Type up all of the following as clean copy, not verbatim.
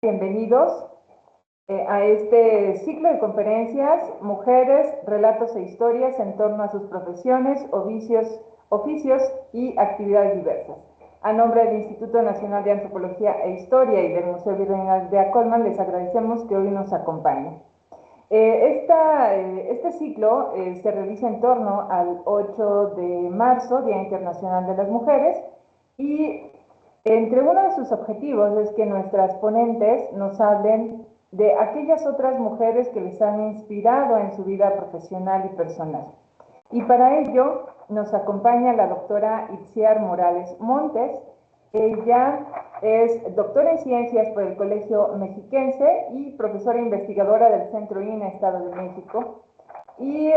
Bienvenidos a este ciclo de conferencias Mujeres, Relatos e Historias en torno a sus profesiones, oficios y actividades diversas. A nombre del Instituto Nacional de Antropología e Historia y del Museo Virreinal de Acolman, les agradecemos que hoy nos acompañen. Este ciclo se realiza en torno al 8 de marzo, Día Internacional de las Mujeres, y entre uno de sus objetivos es que nuestras ponentes nos hablen de aquellas otras mujeres que les han inspirado en su vida profesional y personal. Y para ello nos acompaña la doctora Itziar Morales Montes. Ella es doctora en ciencias por el Colegio Mexiquense y profesora investigadora del Centro INA Estado de México. Y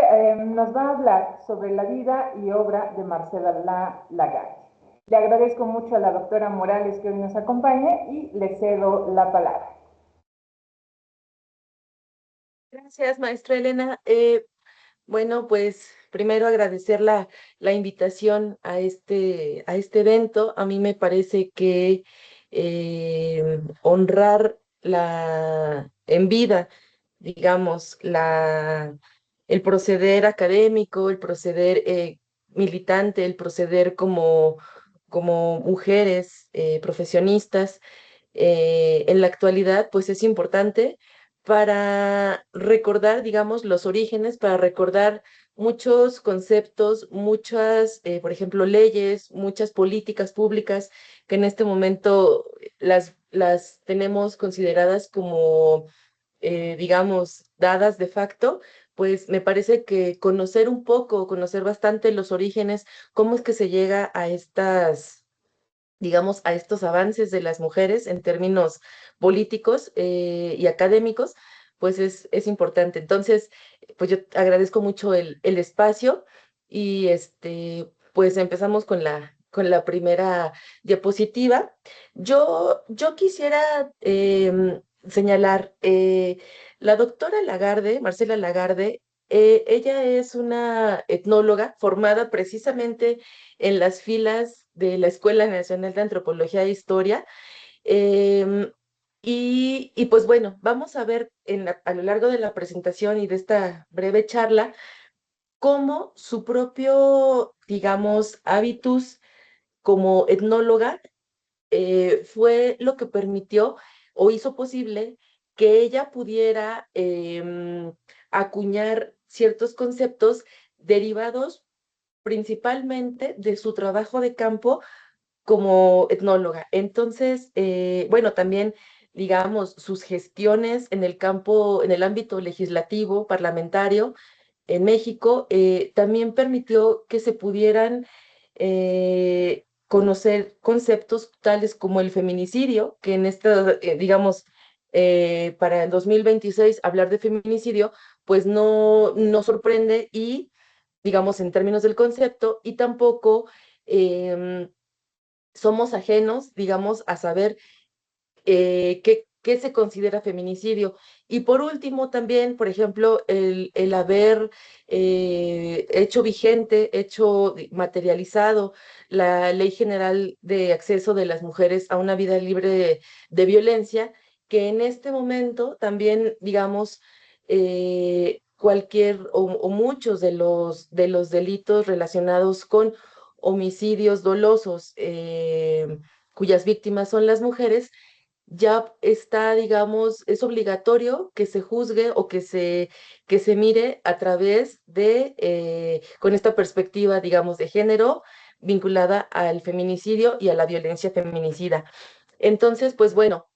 nos va a hablar sobre la vida y obra de Marcela Lagarde. Le agradezco mucho a la doctora Morales que hoy nos acompaña y le cedo la palabra. Gracias, maestra Elena. Bueno, pues primero agradecer la invitación a este evento. A mí me parece que honrar en vida, digamos, el proceder académico, el proceder militante, el proceder como mujeres profesionistas en la actualidad, pues es importante para recordar, digamos, los orígenes, para recordar muchos conceptos, muchas, por ejemplo, leyes, muchas políticas públicas que en este momento las tenemos consideradas como, digamos, dadas de facto. Pues me parece que conocer un poco, conocer bastante los orígenes, cómo es que se llega a estas, digamos, a estos avances de las mujeres en términos políticos y académicos, pues es importante. Entonces, pues yo agradezco mucho el espacio y pues empezamos con con la primera diapositiva. Yo quisiera señalar, la doctora Lagarde, Marcela Lagarde, ella es una etnóloga formada precisamente en las filas de la Escuela Nacional de Antropología e Historia. em, y pues bueno, vamos a ver a lo largo de la presentación y de esta breve charla cómo su propio, digamos, hábitus como etnóloga fue lo que permitió o hizo posible que ella pudiera acuñar ciertos conceptos derivados principalmente de su trabajo de campo como etnóloga. Entonces, bueno, también, digamos, sus gestiones en el campo, en el ámbito legislativo, parlamentario, en México, también permitió que se pudieran conocer conceptos tales como el feminicidio, que en esta, digamos, para el 2026 hablar de feminicidio, pues no sorprende y, digamos, en términos del concepto, y tampoco somos ajenos, digamos, a saber qué se considera feminicidio. Y por último, también, por ejemplo, el haber hecho vigente, materializado la Ley General de Acceso de las Mujeres a una vida libre de violencia, que en este momento también, digamos, cualquier o muchos de los delitos relacionados con homicidios dolosos, cuyas víctimas son las mujeres, ya está, digamos, es obligatorio que se juzgue o que se mire a través con esta perspectiva, digamos, de género vinculada al feminicidio y a la violencia feminicida. Entonces, pues bueno,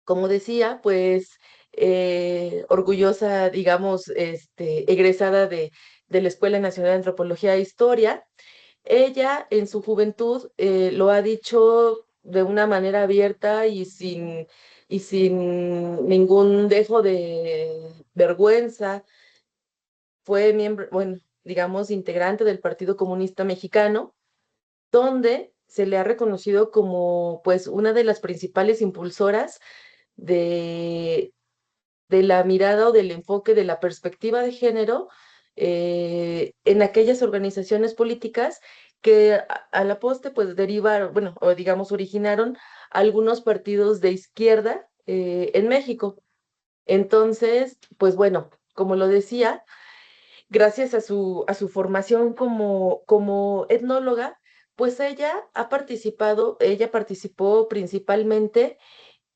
como decía, pues orgullosa, digamos, egresada de la Escuela Nacional de Antropología e Historia. Ella en su juventud lo ha dicho de una manera abierta y sin ningún dejo de vergüenza. Fue miembro, bueno, digamos, integrante del Partido Comunista Mexicano, donde se le ha reconocido como pues una de las principales impulsoras de, de la mirada o del enfoque de la perspectiva de género en aquellas organizaciones políticas que la poste pues derivaron, bueno, o digamos originaron algunos partidos de izquierda en México. Entonces, pues bueno, como lo decía, gracias a su formación como etnóloga, pues ella participó principalmente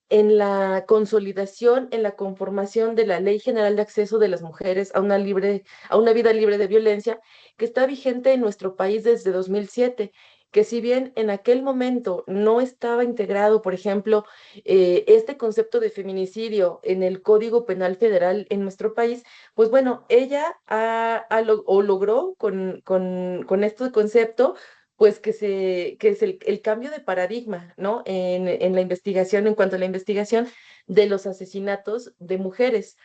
en la consolidación, en la conformación de la Ley General de Acceso de las Mujeres a una vida libre de violencia, que está vigente en nuestro país desde 2007, que si bien en aquel momento no estaba integrado, por ejemplo, este concepto de feminicidio en el Código Penal Federal en nuestro país, pues bueno, ella o logró con este concepto pues que es el cambio de paradigma, ¿no? En la investigación, en cuanto a la investigación de los asesinatos de mujeres.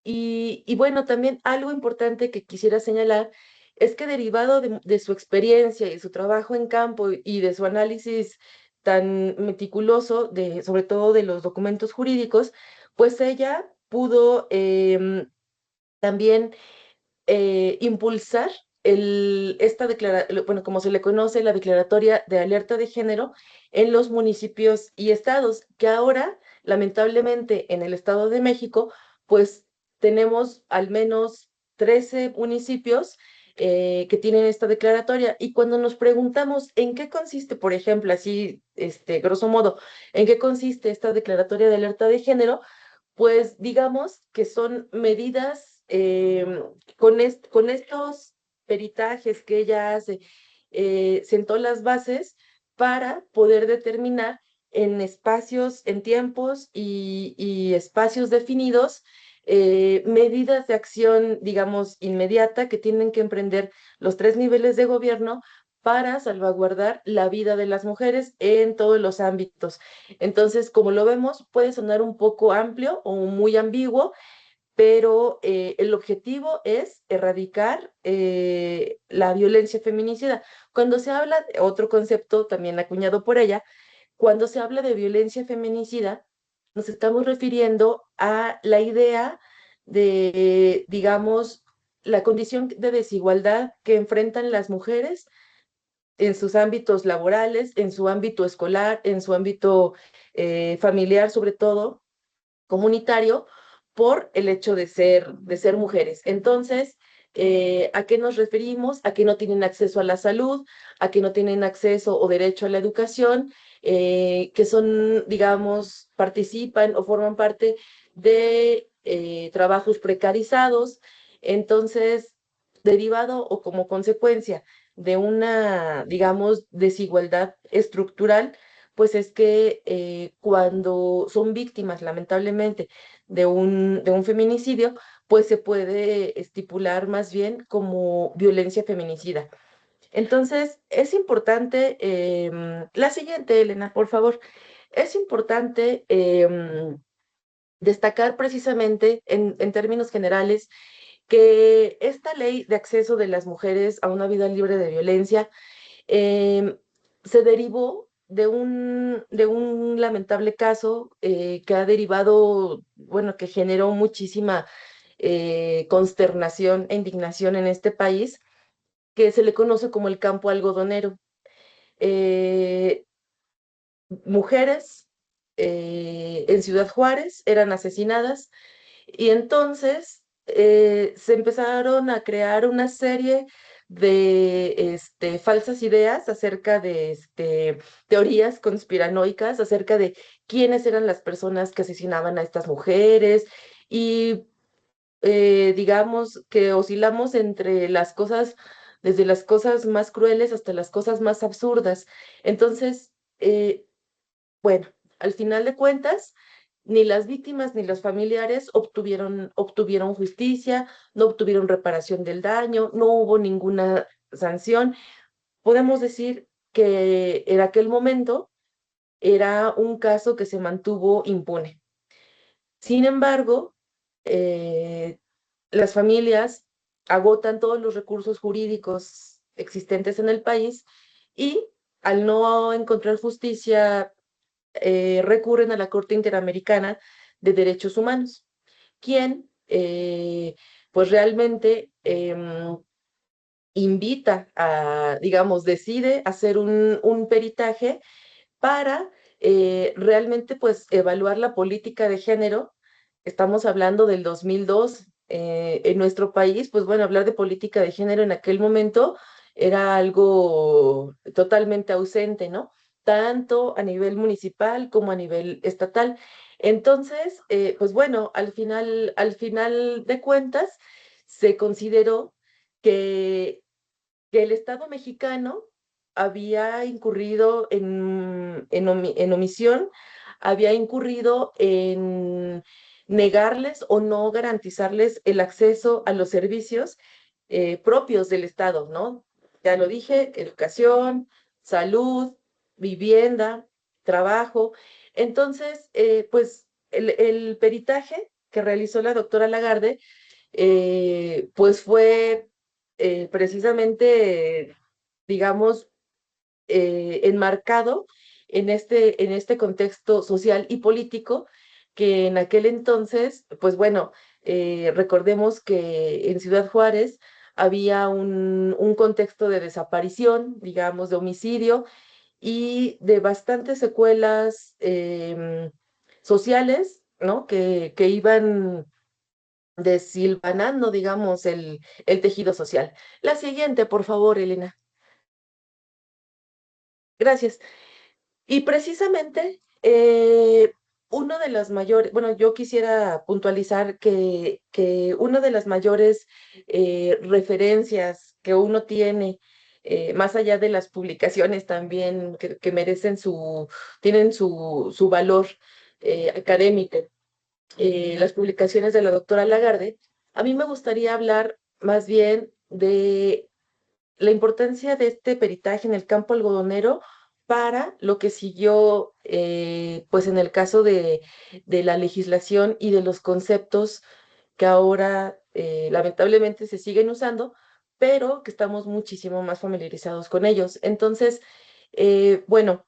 Y bueno, también algo importante que quisiera señalar es que derivado de su experiencia y su trabajo en campo y de su análisis tan meticuloso, sobre todo de los documentos jurídicos, pues ella pudo también impulsar bueno, como se le conoce, la declaratoria de alerta de género en los municipios y estados, que ahora, lamentablemente, en el Estado de México, pues tenemos al menos 13 municipios que tienen esta declaratoria. Y cuando nos preguntamos en qué consiste, por ejemplo, así, grosso modo, en qué consiste esta declaratoria de alerta de género, pues digamos que son medidas con estos peritajes que ella hace, sentó las bases para poder determinar en espacios, en tiempos y espacios definidos, medidas de acción, digamos, inmediata que tienen que emprender los tres niveles de gobierno para salvaguardar la vida de las mujeres en todos los ámbitos. Entonces, como lo vemos, puede sonar un poco amplio o muy ambiguo, pero el objetivo es erradicar la violencia feminicida. Cuando se habla, otro concepto también acuñado por ella, cuando se habla de violencia feminicida, nos estamos refiriendo a la idea de, digamos, la condición de desigualdad que enfrentan las mujeres en sus ámbitos laborales, en su ámbito escolar, en su ámbito familiar, sobre todo comunitario, por el hecho de ser mujeres. Entonces, ¿a qué nos referimos? A que no tienen acceso a la salud, a que no tienen acceso o derecho a la educación, que son, digamos, participan o forman parte de trabajos precarizados. Entonces, derivado o como consecuencia de una, digamos, desigualdad estructural, pues es que cuando son víctimas, lamentablemente, de un feminicidio, pues se puede estipular más bien como violencia feminicida. Entonces, es importante, la siguiente, Elena, por favor, es importante destacar precisamente en términos generales que esta ley de acceso de las mujeres a una vida libre de violencia eh, se derivó de un lamentable caso que ha derivado, bueno, que generó muchísima consternación e indignación en este país, que se le conoce como el campo algodonero. Eh, Mujeres en Ciudad Juárez eran asesinadas y entonces se empezaron a crear una serie de falsas ideas acerca de teorías conspiranoicas, acerca de quiénes eran las personas que asesinaban a estas mujeres y digamos que oscilamos entre las cosas, desde las cosas más crueles hasta las cosas más absurdas. Entonces, eh, bueno, al final de cuentas, ni las víctimas ni los familiares obtuvieron justicia, no obtuvieron reparación del daño, no hubo ninguna sanción. Podemos decir que en aquel momento era un caso que se mantuvo impune. Sin embargo, eh, las familias agotan todos los recursos jurídicos existentes en el país y al no encontrar justicia recurren a la Corte Interamericana de Derechos Humanos, quien pues realmente invita a, digamos, decide hacer un peritaje para realmente pues evaluar la política de género. Estamos hablando del 2002. En nuestro país, pues bueno, hablar de política de género en aquel momento era algo totalmente ausente, ¿no? Tanto a nivel municipal como a nivel estatal. Entonces, pues bueno, al final de cuentas, se consideró que que el Estado mexicano había incurrido en omisión, había incurrido en negarles o no garantizarles el acceso a los servicios propios del Estado, ¿no? Ya lo dije, educación, salud, vivienda, trabajo. Entonces, pues el peritaje que realizó la doctora Lagarde pues fue precisamente, digamos, enmarcado en este contexto social y político que en aquel entonces, pues bueno, recordemos que en Ciudad Juárez había un contexto de desaparición, digamos, de homicidio y de bastantes secuelas sociales, ¿no? Que iban desilvanando, digamos, el tejido social. La siguiente, por favor, Elena. Gracias. Y precisamente, uno de las mayores, bueno, yo quisiera puntualizar que una de las mayores referencias que uno tiene, más allá de las publicaciones también que merecen tienen su valor académico, las publicaciones de la doctora Lagarde, a mí me gustaría hablar más bien de la importancia de este peritaje en el campo algodonero para lo que siguió, pues en el caso de la legislación y de los conceptos que ahora lamentablemente se siguen usando, pero que estamos muchísimo más familiarizados con ellos. Entonces, bueno,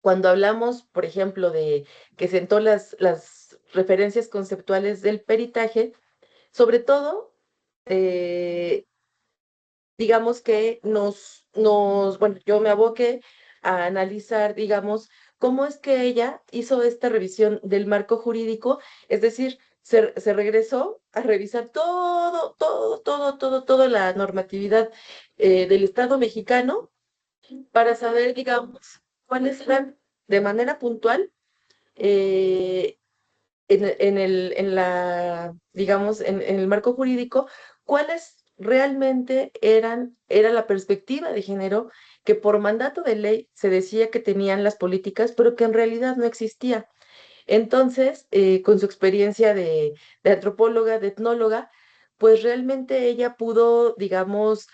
cuando hablamos, por ejemplo, de que sentó las referencias conceptuales del peritaje, sobre todo, eh, digamos que bueno, yo me aboqué a analizar, digamos, cómo es que ella hizo esta revisión del marco jurídico, es decir, se regresó a revisar toda la normatividad del Estado mexicano para saber, digamos, cuáles eran de manera puntual eh, digamos, en el marco jurídico, cuáles realmente era la perspectiva de género que por mandato de ley se decía que tenían las políticas, pero que en realidad no existía. Entonces, con su experiencia de antropóloga, de etnóloga, pues realmente ella pudo, digamos,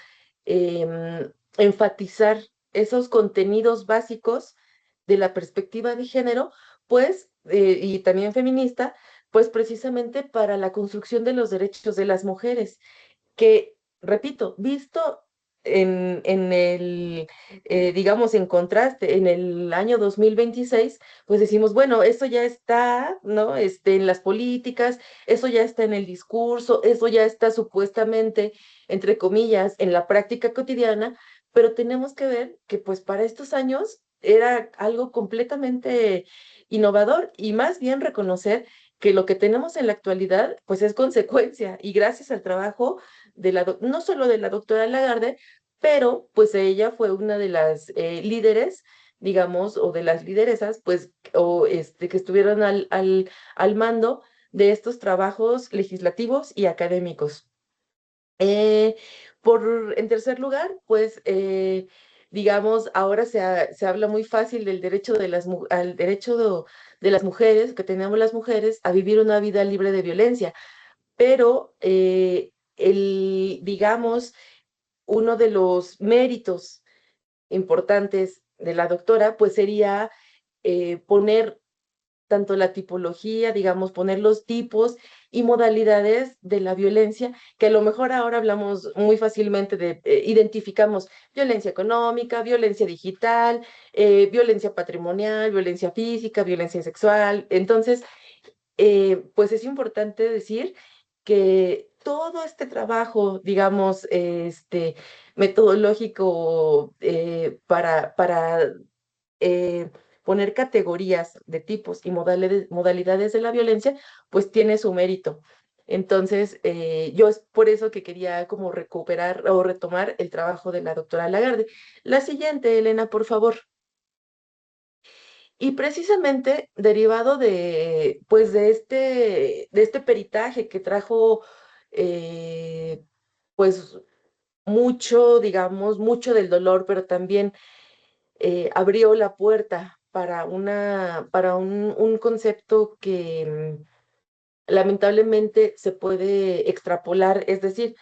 enfatizar esos contenidos básicos de la perspectiva de género, pues, y también feminista, pues precisamente para la construcción de los derechos de las mujeres que, repito, visto digamos, en contraste, en el año 2026, pues decimos, bueno, eso ya está, ¿no? En las políticas, eso ya está en el discurso, eso ya está supuestamente, entre comillas, en la práctica cotidiana, pero tenemos que ver que, pues, para estos años era algo completamente innovador y más bien reconocer que lo que tenemos en la actualidad, pues es consecuencia y gracias al trabajo no solo de la doctora Lagarde, pero pues ella fue una de las líderes, digamos, o de las lideresas, pues, que estuvieron al mando de estos trabajos legislativos y académicos. Eh, en tercer lugar, pues, digamos, ahora se habla muy fácil del derecho al derecho de las mujeres, que tenemos las mujeres, a vivir una vida libre de violencia, pero digamos, uno de los méritos importantes de la doctora, pues sería poner tanto la tipología, digamos, poner los tipos y modalidades de la violencia, que a lo mejor ahora hablamos muy fácilmente identificamos violencia económica, violencia digital, violencia patrimonial, violencia física, violencia sexual. Entonces, pues es importante decir que todo este trabajo, digamos, metodológico para eh, poner categorías de tipos y modalidades de la violencia, pues tiene su mérito. Entonces, yo es por eso que quería como recuperar o retomar el trabajo de la doctora Lagarde. La siguiente, Elena, por favor. Y precisamente derivado de, pues de este peritaje que trajo, pues mucho, digamos, mucho del dolor, pero también abrió la puerta para para un concepto que lamentablemente se puede extrapolar, es decir,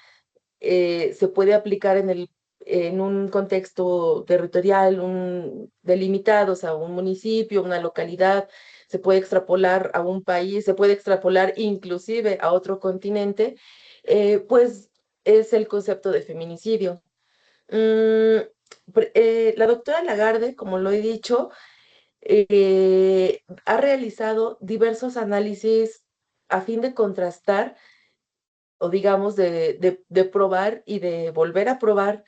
se puede aplicar en un contexto territorial, delimitados a un municipio, una localidad, se puede extrapolar a un país, se puede extrapolar inclusive a otro continente, pues es el concepto de feminicidio. Mm, la doctora Lagarde, como lo he dicho, ha realizado diversos análisis a fin de contrastar o digamos de probar y de volver a probar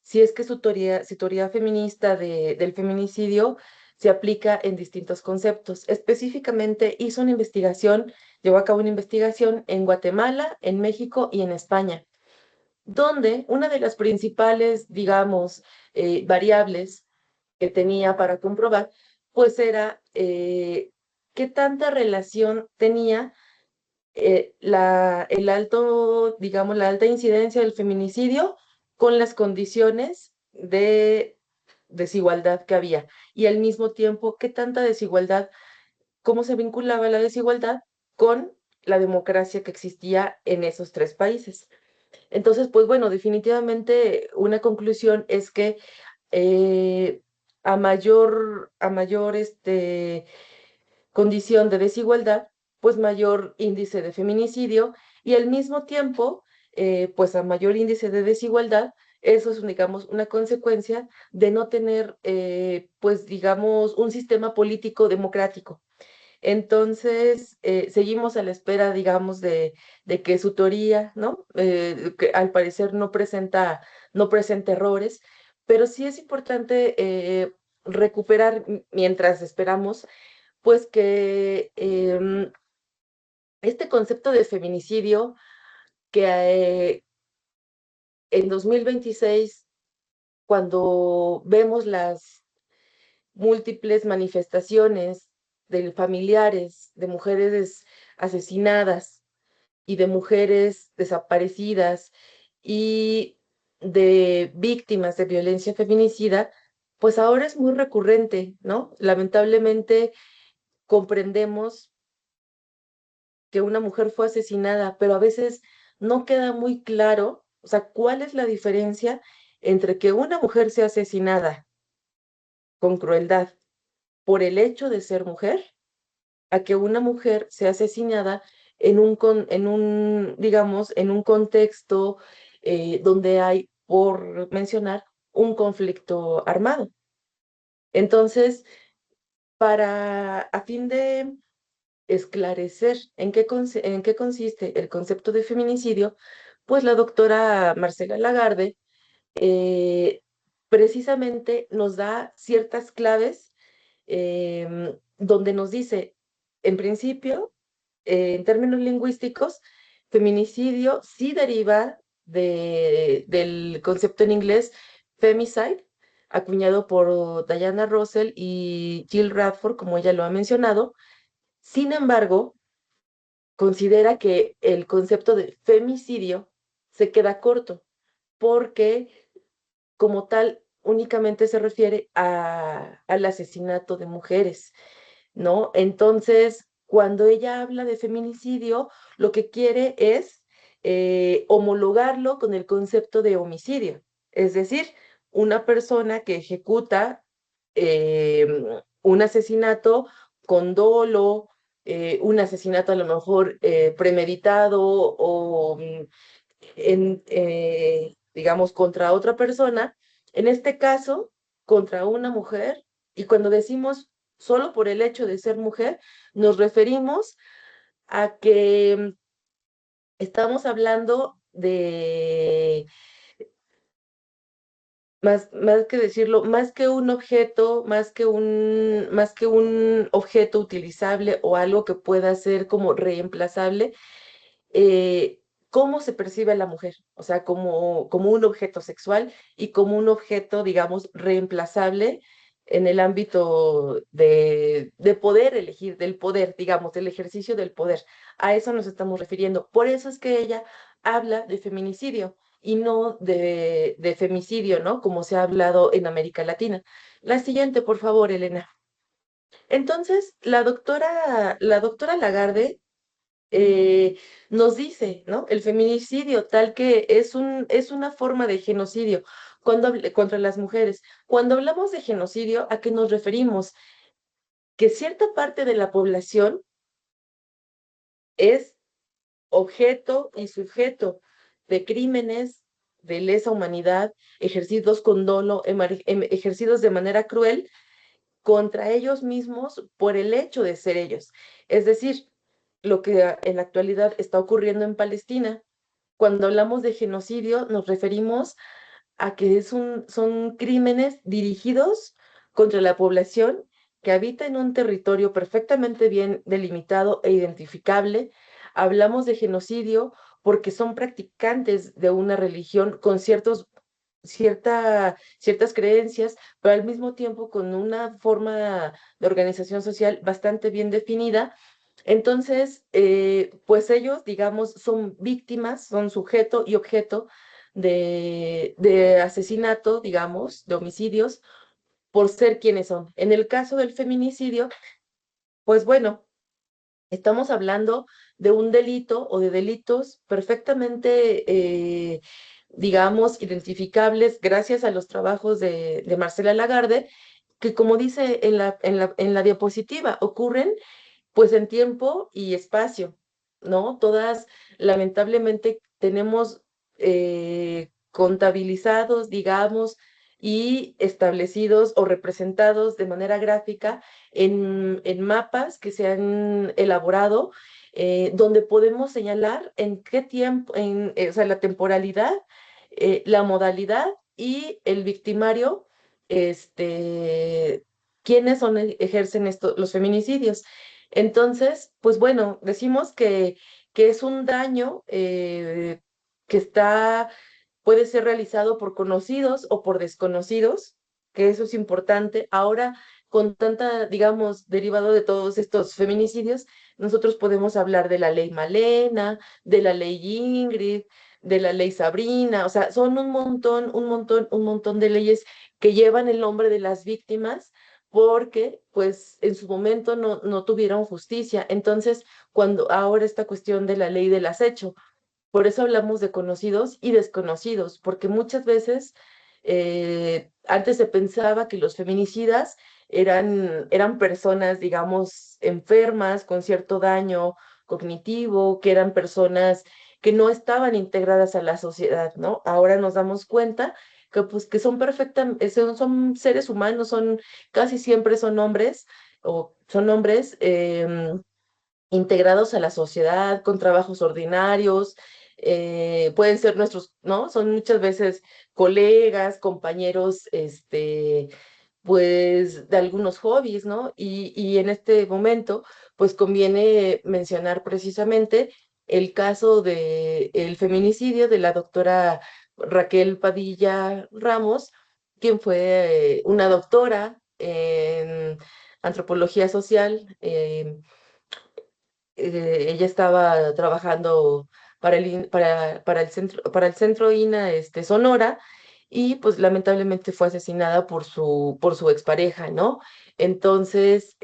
si es que su teoría feminista del feminicidio se aplica en distintos conceptos. Específicamente hizo una investigación, llevó a cabo una investigación en Guatemala, en México y en España, donde una de las principales, digamos, variables que tenía para comprobar, pues era qué tanta relación tenía digamos, la alta incidencia del feminicidio con las condiciones de desigualdad que había. Y al mismo tiempo, qué tanta desigualdad, cómo se vinculaba la desigualdad con la democracia que existía en esos tres países. Entonces, pues bueno, definitivamente una conclusión es que eh, a mayor condición de desigualdad, pues mayor índice de feminicidio y al mismo tiempo, pues a mayor índice de desigualdad, eso es, digamos, una consecuencia de no tener, pues digamos, un sistema político democrático. Entonces, seguimos a la espera, digamos, de que su teoría, ¿no? Que al parecer no presenta errores, pero sí es importante recuperar, mientras esperamos, pues que este concepto de feminicidio que en 2026, cuando vemos las múltiples manifestaciones de familiares, de mujeres asesinadas y de mujeres desaparecidas y de víctimas de violencia feminicida, pues ahora es muy recurrente, ¿no? Lamentablemente comprendemos que una mujer fue asesinada, pero a veces no queda muy claro, o sea, cuál es la diferencia entre que una mujer sea asesinada con crueldad por el hecho de ser mujer, a que una mujer sea asesinada digamos, en un contexto donde hay, por mencionar, un conflicto armado. Entonces, a fin de esclarecer en qué consiste el concepto de feminicidio, pues la doctora Marcela Lagarde precisamente nos da ciertas claves donde nos dice, en principio, en términos lingüísticos, feminicidio sí deriva del concepto en inglés femicide, acuñado por Diana Russell y Jill Radford, como ella lo ha mencionado. Sin embargo, considera que el concepto de femicidio se queda corto porque como tal únicamente se refiere al asesinato de mujeres, ¿no? Entonces, cuando ella habla de feminicidio, lo que quiere es homologarlo con el concepto de homicidio, es decir, una persona que ejecuta eh, un asesinato con dolo, un asesinato a lo mejor premeditado o digamos, contra otra persona, en este caso, contra una mujer, y cuando decimos solo por el hecho de ser mujer, nos referimos a que estamos hablando más que decirlo, más que un objeto utilizable o algo que pueda ser como reemplazable, eh, cómo se percibe a la mujer, o sea, como un objeto sexual y como un objeto, digamos, reemplazable en el ámbito de poder elegir, del poder, digamos, del ejercicio del poder. A eso nos estamos refiriendo. Por eso es que ella habla de feminicidio y no de femicidio, ¿no? Como se ha hablado en América Latina. La siguiente, por favor, Elena. Entonces, la doctora Lagarde eh, nos dice, ¿no? El feminicidio, tal que es una forma de genocidio contra las mujeres. Cuando hablamos de genocidio, ¿a qué nos referimos? Que cierta parte de la población es objeto y sujeto de crímenes de lesa humanidad ejercidos con dolo, ejercidos de manera cruel contra ellos mismos por el hecho de ser ellos. Es decir, lo que en la actualidad está ocurriendo en Palestina. Cuando hablamos de genocidio, nos referimos a que son crímenes dirigidos contra la población que habita en un territorio perfectamente bien delimitado e identificable. Hablamos de genocidio porque son practicantes de una religión con ciertas creencias, pero al mismo tiempo con una forma de organización social bastante bien definida. Entonces, pues ellos, digamos, son víctimas, son sujeto y objeto de asesinato, digamos, de homicidios, por ser quienes son. En el caso del feminicidio, pues bueno, estamos hablando de un delito o de delitos perfectamente, digamos, identificables gracias a los trabajos de Marcela Lagarde, que como dice en la diapositiva, ocurren pues en tiempo y espacio, ¿no? Todas, lamentablemente, tenemos contabilizados, digamos, y establecidos o representados de manera gráfica en mapas que se han elaborado, donde podemos señalar en qué tiempo, o sea, la temporalidad, la modalidad y el victimario, este, quiénes son, ejercen los feminicidios. Entonces, pues bueno, decimos que es un daño que puede ser realizado por conocidos o por desconocidos, que eso es importante. Ahora, con tanta, digamos, derivado de todos estos feminicidios, nosotros podemos hablar de la ley Malena, de la ley Ingrid, de la ley Sabrina, o sea, son un montón de leyes que llevan el nombre de las víctimas porque pues en su momento no tuvieron justicia. Entonces, cuando ahora esta cuestión de la ley del acecho, por eso hablamos de conocidos y desconocidos, porque muchas veces antes se pensaba que los feminicidas eran personas, digamos, enfermas, con cierto daño cognitivo, que eran personas que no estaban integradas a la sociedad, ¿no? Ahora nos damos cuenta que pues que son son seres humanos, casi siempre son hombres o son hombres integrados a la sociedad, con trabajos ordinarios, pueden ser nuestros, ¿no? Son muchas veces colegas, compañeros, pues de algunos hobbies, ¿no? Y en este momento, pues conviene mencionar precisamente el caso de el feminicidio de la doctora Raquel Padilla Ramos, quien fue una doctora en antropología social. Ella estaba trabajando para el centro INA Sonora y pues lamentablemente fue asesinada por su expareja, ¿no? Entonces,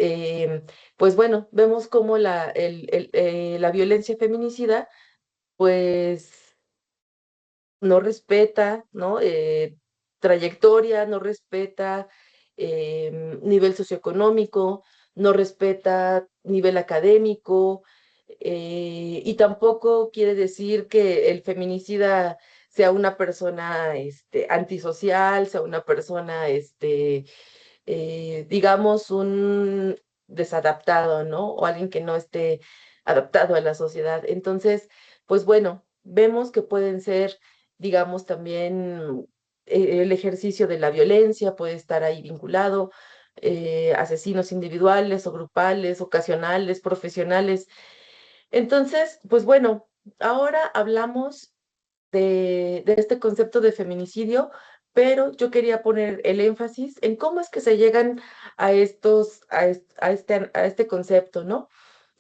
pues bueno, vemos cómo la violencia feminicida pues no respeta, ¿no? Trayectoria, no respeta nivel socioeconómico, no respeta nivel académico, y tampoco quiere decir que el feminicida sea una persona antisocial, sea una persona, digamos, un desadaptado, ¿no? O alguien que no esté adaptado a la sociedad. Entonces, pues bueno, vemos que pueden ser, digamos, también el ejercicio de la violencia puede estar ahí vinculado, asesinos individuales o grupales, ocasionales, profesionales. Entonces, pues bueno, ahora hablamos de este concepto de feminicidio, pero yo quería poner el énfasis en cómo es que se llegan a a este concepto, ¿no?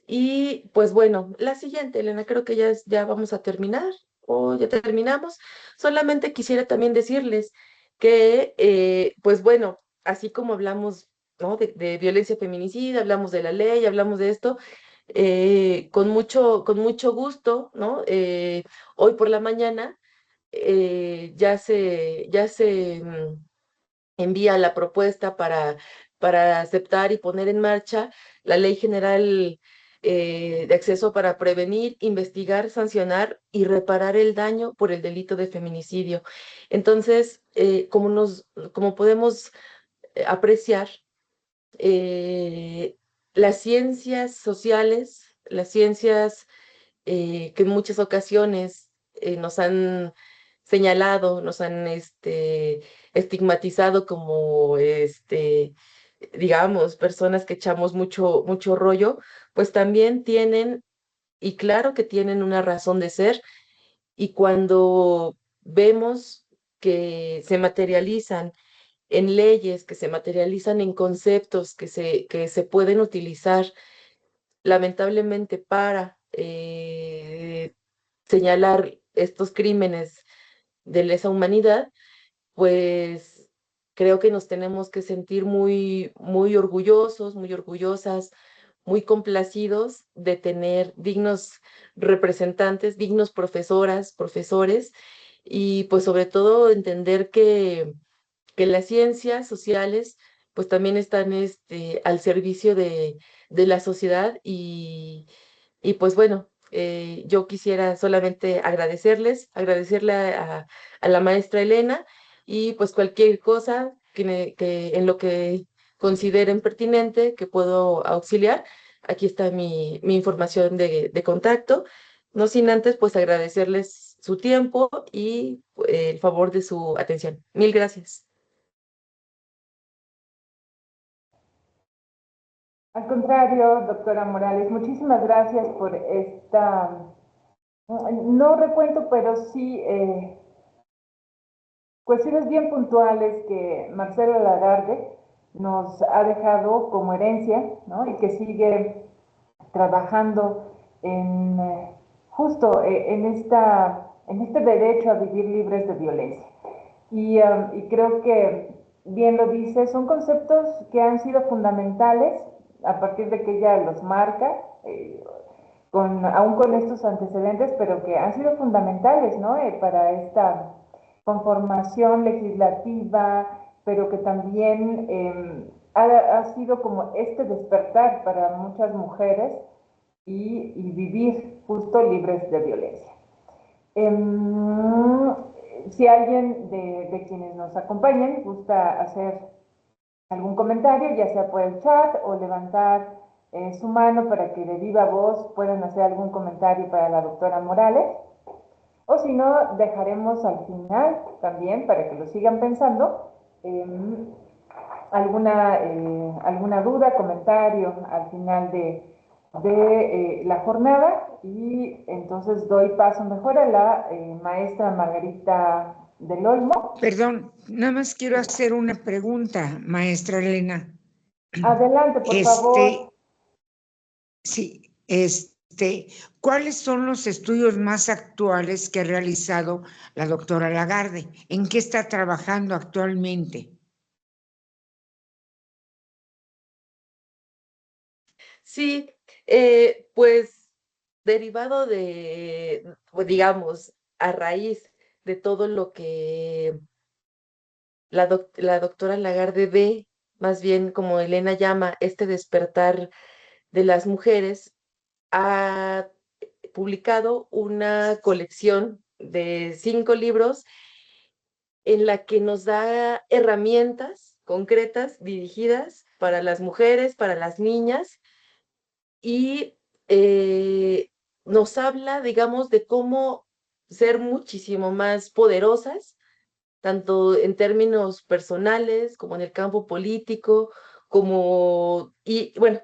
Y pues bueno, la siguiente, Elena, creo que ya vamos a terminar o ya terminamos. Solamente quisiera también decirles que, pues bueno, así como hablamos, ¿no? De violencia feminicida, hablamos de la ley, hablamos de esto, con mucho gusto, ¿no? Hoy por la mañana ya se envía la propuesta para aceptar y poner en marcha la Ley General de Acceso para prevenir, investigar, sancionar y reparar el daño por el delito de feminicidio. Entonces, como podemos apreciar, eh, las ciencias sociales, las ciencias que en muchas ocasiones nos han señalado, nos han estigmatizado como, digamos, personas que echamos mucho rollo, pues también tienen, y claro que tienen una razón de ser, y cuando vemos que se materializan en leyes, que se materializan en conceptos que se pueden utilizar lamentablemente para señalar estos crímenes de lesa humanidad, pues creo que nos tenemos que sentir muy orgullosos, muy orgullosas, muy complacidos de tener dignos representantes, dignos profesoras, profesores, y pues sobre todo entender que las ciencias sociales pues también están al servicio de la sociedad y pues bueno, yo quisiera solamente agradecerle a la maestra Elena y pues cualquier cosa que en lo que consideren pertinente que puedo auxiliar, aquí está mi información de contacto. No sin antes pues agradecerles su tiempo y el favor de su atención. Mil gracias. Al contrario, doctora Morales, muchísimas gracias por esta, no recuento, pero sí cuestiones bien puntuales que Marcelo Lagarde nos ha dejado como herencia, ¿no? Y que sigue trabajando en justo en este derecho a vivir libres de violencia. Y creo que, bien lo dice, son conceptos que han sido fundamentales a partir de que ella los marca, aún con estos antecedentes, pero que han sido fundamentales, ¿no? Para esta conformación legislativa, pero que también ha sido como este despertar para muchas mujeres y vivir justo libres de violencia. Em, si alguien de quienes nos acompañan gusta hacer algún comentario, ya sea por el chat o levantar su mano para que de viva voz puedan hacer algún comentario para la doctora Morales. O si no, dejaremos al final también para que lo sigan pensando alguna duda, comentario al final de la jornada y entonces doy paso mejor a la maestra Margarita del Olmo. Perdón, nada más quiero hacer una pregunta, maestra Elena. Adelante, por favor. Sí, ¿cuáles son los estudios más actuales que ha realizado la doctora Lagarde? ¿En qué está trabajando actualmente? Sí, pues derivado pues, digamos, a raíz de todo lo que la doctora Lagarde ve, más bien como Elena llama, este despertar de las mujeres, ha publicado una colección de 5 libros en la que nos da herramientas concretas dirigidas para las mujeres, para las niñas, y nos habla, digamos, de cómo ser muchísimo más poderosas tanto en términos personales como en el campo político, como, y bueno,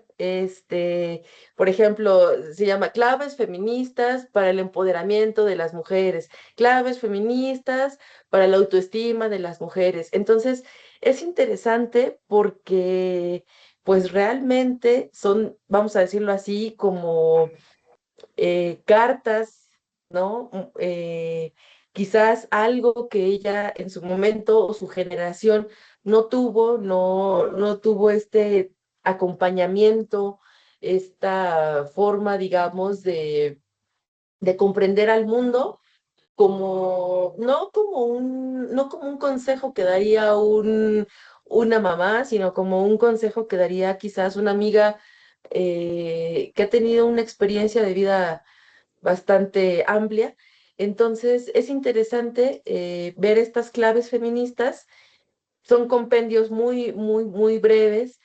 por ejemplo, se llama Claves feministas para el empoderamiento de las mujeres, claves feministas para la autoestima de las mujeres. Entonces, es interesante porque, pues realmente son, vamos a decirlo así, como cartas, ¿no? Quizás algo que ella en su momento o su generación no tuvo, no tuvo este acompañamiento, esta forma, digamos, de comprender al mundo como, no como un consejo que daría una mamá, sino como un consejo que daría quizás una amiga que ha tenido una experiencia de vida bastante amplia. Entonces, es interesante ver estas claves feministas. Son compendios muy breves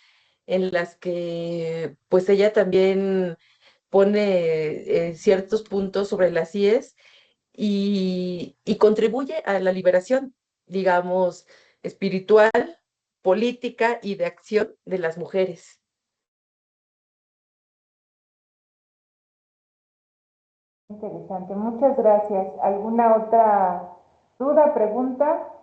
en las que pues ella también pone ciertos puntos sobre las IES y contribuye a la liberación, digamos, espiritual, política y de acción de las mujeres. Interesante, muchas gracias. ¿Alguna otra duda, pregunta?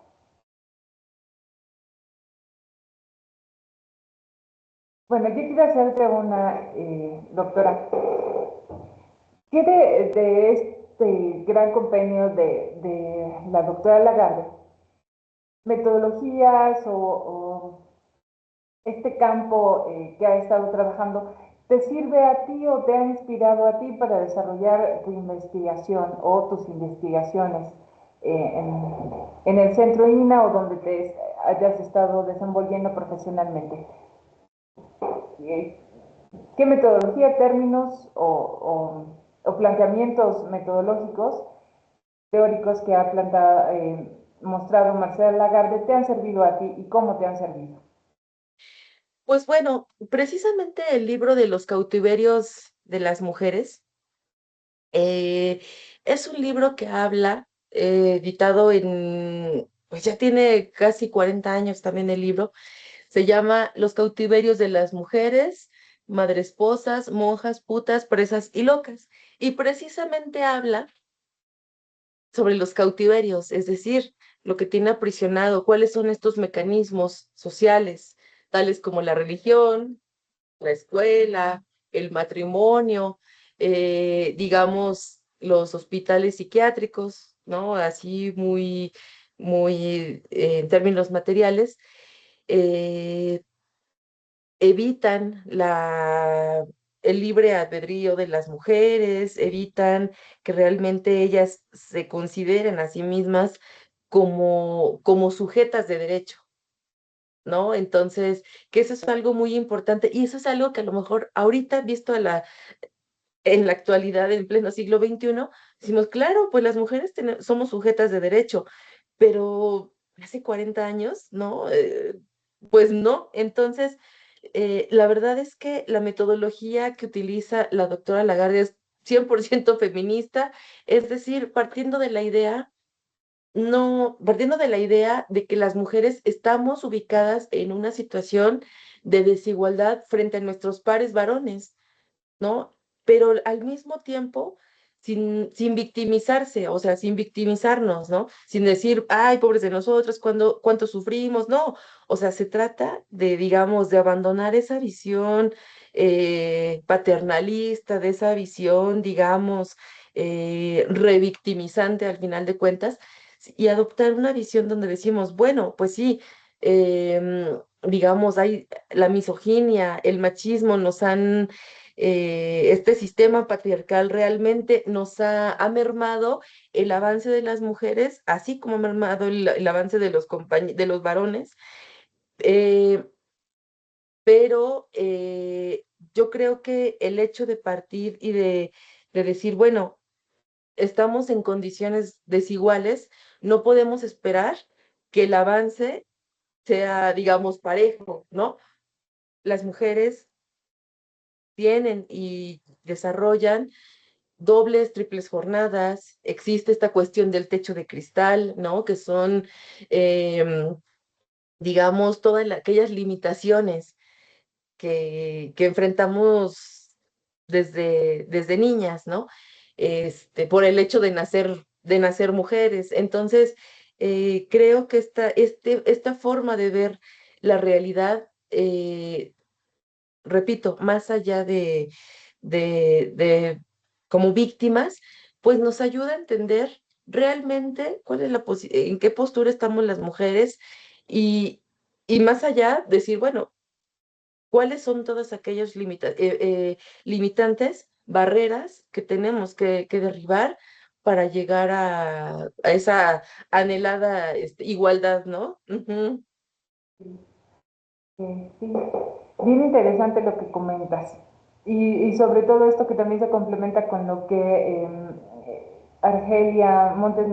Bueno, yo quiero hacerte una, doctora. ¿Qué de este gran compendio de la doctora Lagarde, metodologías o este campo que ha estado trabajando, te sirve a ti o te ha inspirado a ti para desarrollar tu investigación o tus investigaciones en el centro INA o donde te hayas estado desenvolviendo profesionalmente? ¿Qué metodología, términos o planteamientos metodológicos teóricos que ha mostrado Marcela Lagarde te han servido a ti y cómo te han servido? Pues bueno, precisamente el libro de los cautiverios de las mujeres eh, es un libro que habla, editado pues ya tiene casi 40 años también el libro. Se llama Los cautiverios de las mujeres, madresposas, monjas, putas, presas y locas. Y precisamente habla sobre los cautiverios, es decir, lo que tiene aprisionado, cuáles son estos mecanismos sociales, tales como la religión, la escuela, el matrimonio, digamos, los hospitales psiquiátricos, ¿no? Así en términos materiales, eh, evitan el libre albedrío de las mujeres, evitan que realmente ellas se consideren a sí mismas como sujetas de derecho. ¿No? Entonces, que eso es algo muy importante y eso es algo que a lo mejor ahorita, visto en la actualidad, en pleno siglo XXI, decimos, claro, pues las mujeres somos sujetas de derecho, pero hace 40 años, ¿no? Pues no. Entonces, la verdad es que la metodología que utiliza la doctora Lagarde es 100% feminista, es decir, partiendo de la idea de que las mujeres estamos ubicadas en una situación de desigualdad frente a nuestros pares varones, ¿no? Pero al mismo tiempo, sin victimizarse, o sea, sin victimizarnos, ¿no? Sin decir, ay, pobres de nosotros, cuánto sufrimos, no. O sea, se trata de, digamos, de abandonar esa visión paternalista, de esa visión, digamos, revictimizante al final de cuentas, y adoptar una visión donde decimos, bueno, pues sí, digamos, hay la misoginia, el machismo este sistema patriarcal realmente ha mermado el avance de las mujeres, así como ha mermado el avance de de los varones, eh, pero yo creo que el hecho de partir y de decir, bueno, estamos en condiciones desiguales, no podemos esperar que el avance sea, digamos, parejo, ¿no? Las mujeres tienen y desarrollan dobles, triples jornadas, existe esta cuestión del techo de cristal, ¿no? Que son, em, digamos, todas aquellas limitaciones que enfrentamos desde niñas, ¿no? Por el hecho de nacer mujeres. Entonces, creo que esta forma de ver la realidad, repito, más allá de como víctimas, pues nos ayuda a entender realmente en qué postura estamos las mujeres y, y más allá decir, bueno, cuáles son todas aquellas limitantes, barreras que tenemos que derribar para llegar a esa anhelada igualdad, ¿no? Ujú. Sí, bien interesante lo que comentas. Y sobre todo esto que también se complementa con lo que Argelia Montes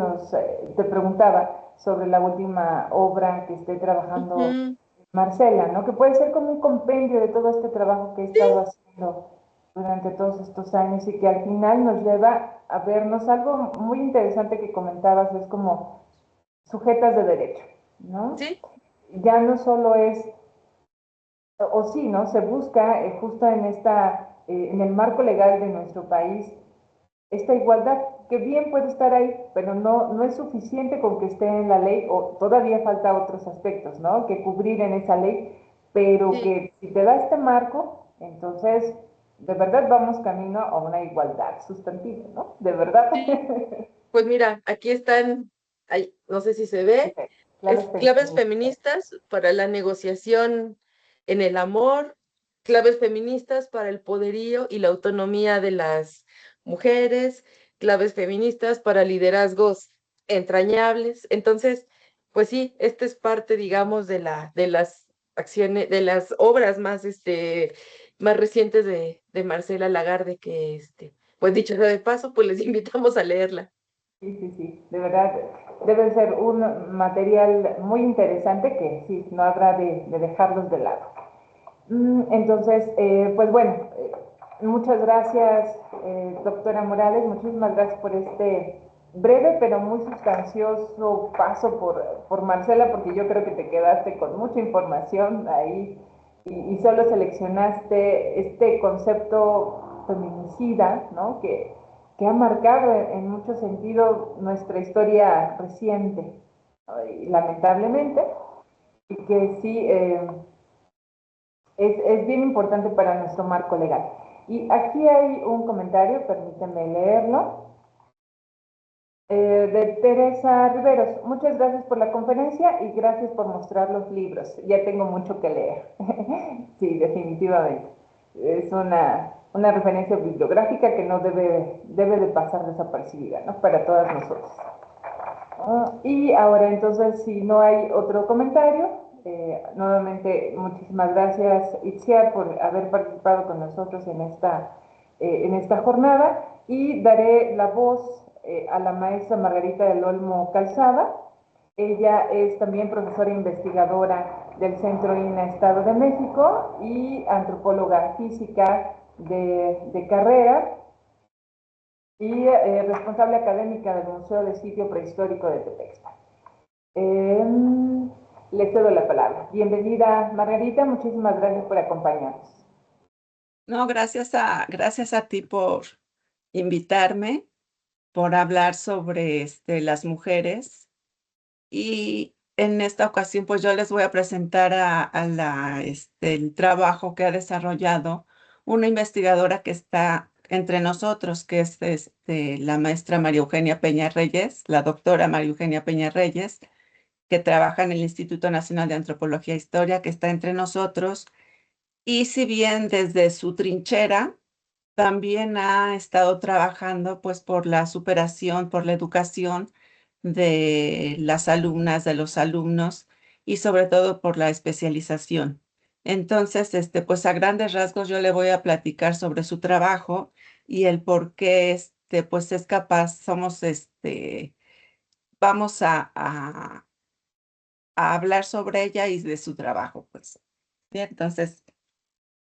te preguntaba sobre la última obra que esté trabajando Ujú. Marcela, ¿no? Que puede ser como un compendio de todo este trabajo que he estado haciendo durante todos estos años y que al final nos lleva a vernos algo muy interesante que comentabas, es como sujetas de derecho, ¿no? Sí, Ya no solo es o sí, ¿no? Se busca justo en el marco legal de nuestro país, esta igualdad que bien puede estar ahí, pero no es suficiente con que esté en la ley, o todavía falta otros aspectos, ¿no? Que cubrir en esa ley, pero sí, que si te da este marco, entonces de verdad vamos camino a una igualdad sustantiva, ¿no? De verdad. sí. Pues mira, aquí están, no sé si se ve, Claves claves feministas. feministas para la negociación en el amor, claves feministas para el poderío y la autonomía de las mujeres, claves feministas para liderazgos entrañables. Entonces, pues sí, esta es parte, digamos, de las acciones, de las obras más recientes de Marcela Lagarde, que pues dicho sea de paso, pues les invitamos a leerla. Sí, sí, sí, de verdad debe ser un material muy interesante que sí, no habrá de dejarlos de lado. Entonces, pues bueno, muchas gracias, doctora Morales, muchísimas gracias por este breve pero muy sustancioso paso por Marcela, porque yo creo que te quedaste con mucha información ahí y solo seleccionaste este concepto feminicida, ¿no? Que ha marcado en mucho sentido nuestra historia reciente, ¿no? Y lamentablemente, y que sí es bien importante para nuestro marco legal. Y aquí hay un comentario, permíteme leerlo, de Teresa Riveros. Muchas gracias por la conferencia y gracias por mostrar los libros. Ya tengo mucho que leer. Sí, definitivamente. Es una referencia bibliográfica que no debe de pasar desapercibida, ¿no? Para todas nosotros. Y ahora entonces, si no hay otro comentario, nuevamente muchísimas gracias Itziar por haber participado con nosotros en esta jornada y daré la voz a la maestra Margarita del Olmo Calzada. Ella es también profesora investigadora del Centro INA Estado de México y antropóloga física de carrera y responsable académica del Museo de Sitio Prehistórico de Tepexpan. Eh, Le cedo la palabra. Bienvenida, Margarita, muchísimas gracias por acompañarnos. No, gracias a ti por invitarme, por hablar sobre las mujeres. Y en esta ocasión, pues yo les voy a presentar el trabajo que ha desarrollado una investigadora que está entre nosotros, que es la maestra María Eugenia Peña Reyes, la doctora María Eugenia Peña Reyes, que trabaja en el Instituto Nacional de Antropología e Historia, que está entre nosotros. Y si bien desde su trinchera también ha estado trabajando pues por la superación, por la educación de las alumnas, de los alumnos y sobre todo por la especialización. Entonces, pues a grandes rasgos yo le voy a platicar sobre su trabajo y el por qué pues es capaz, vamos a hablar sobre ella y de su trabajo, pues. Bien, entonces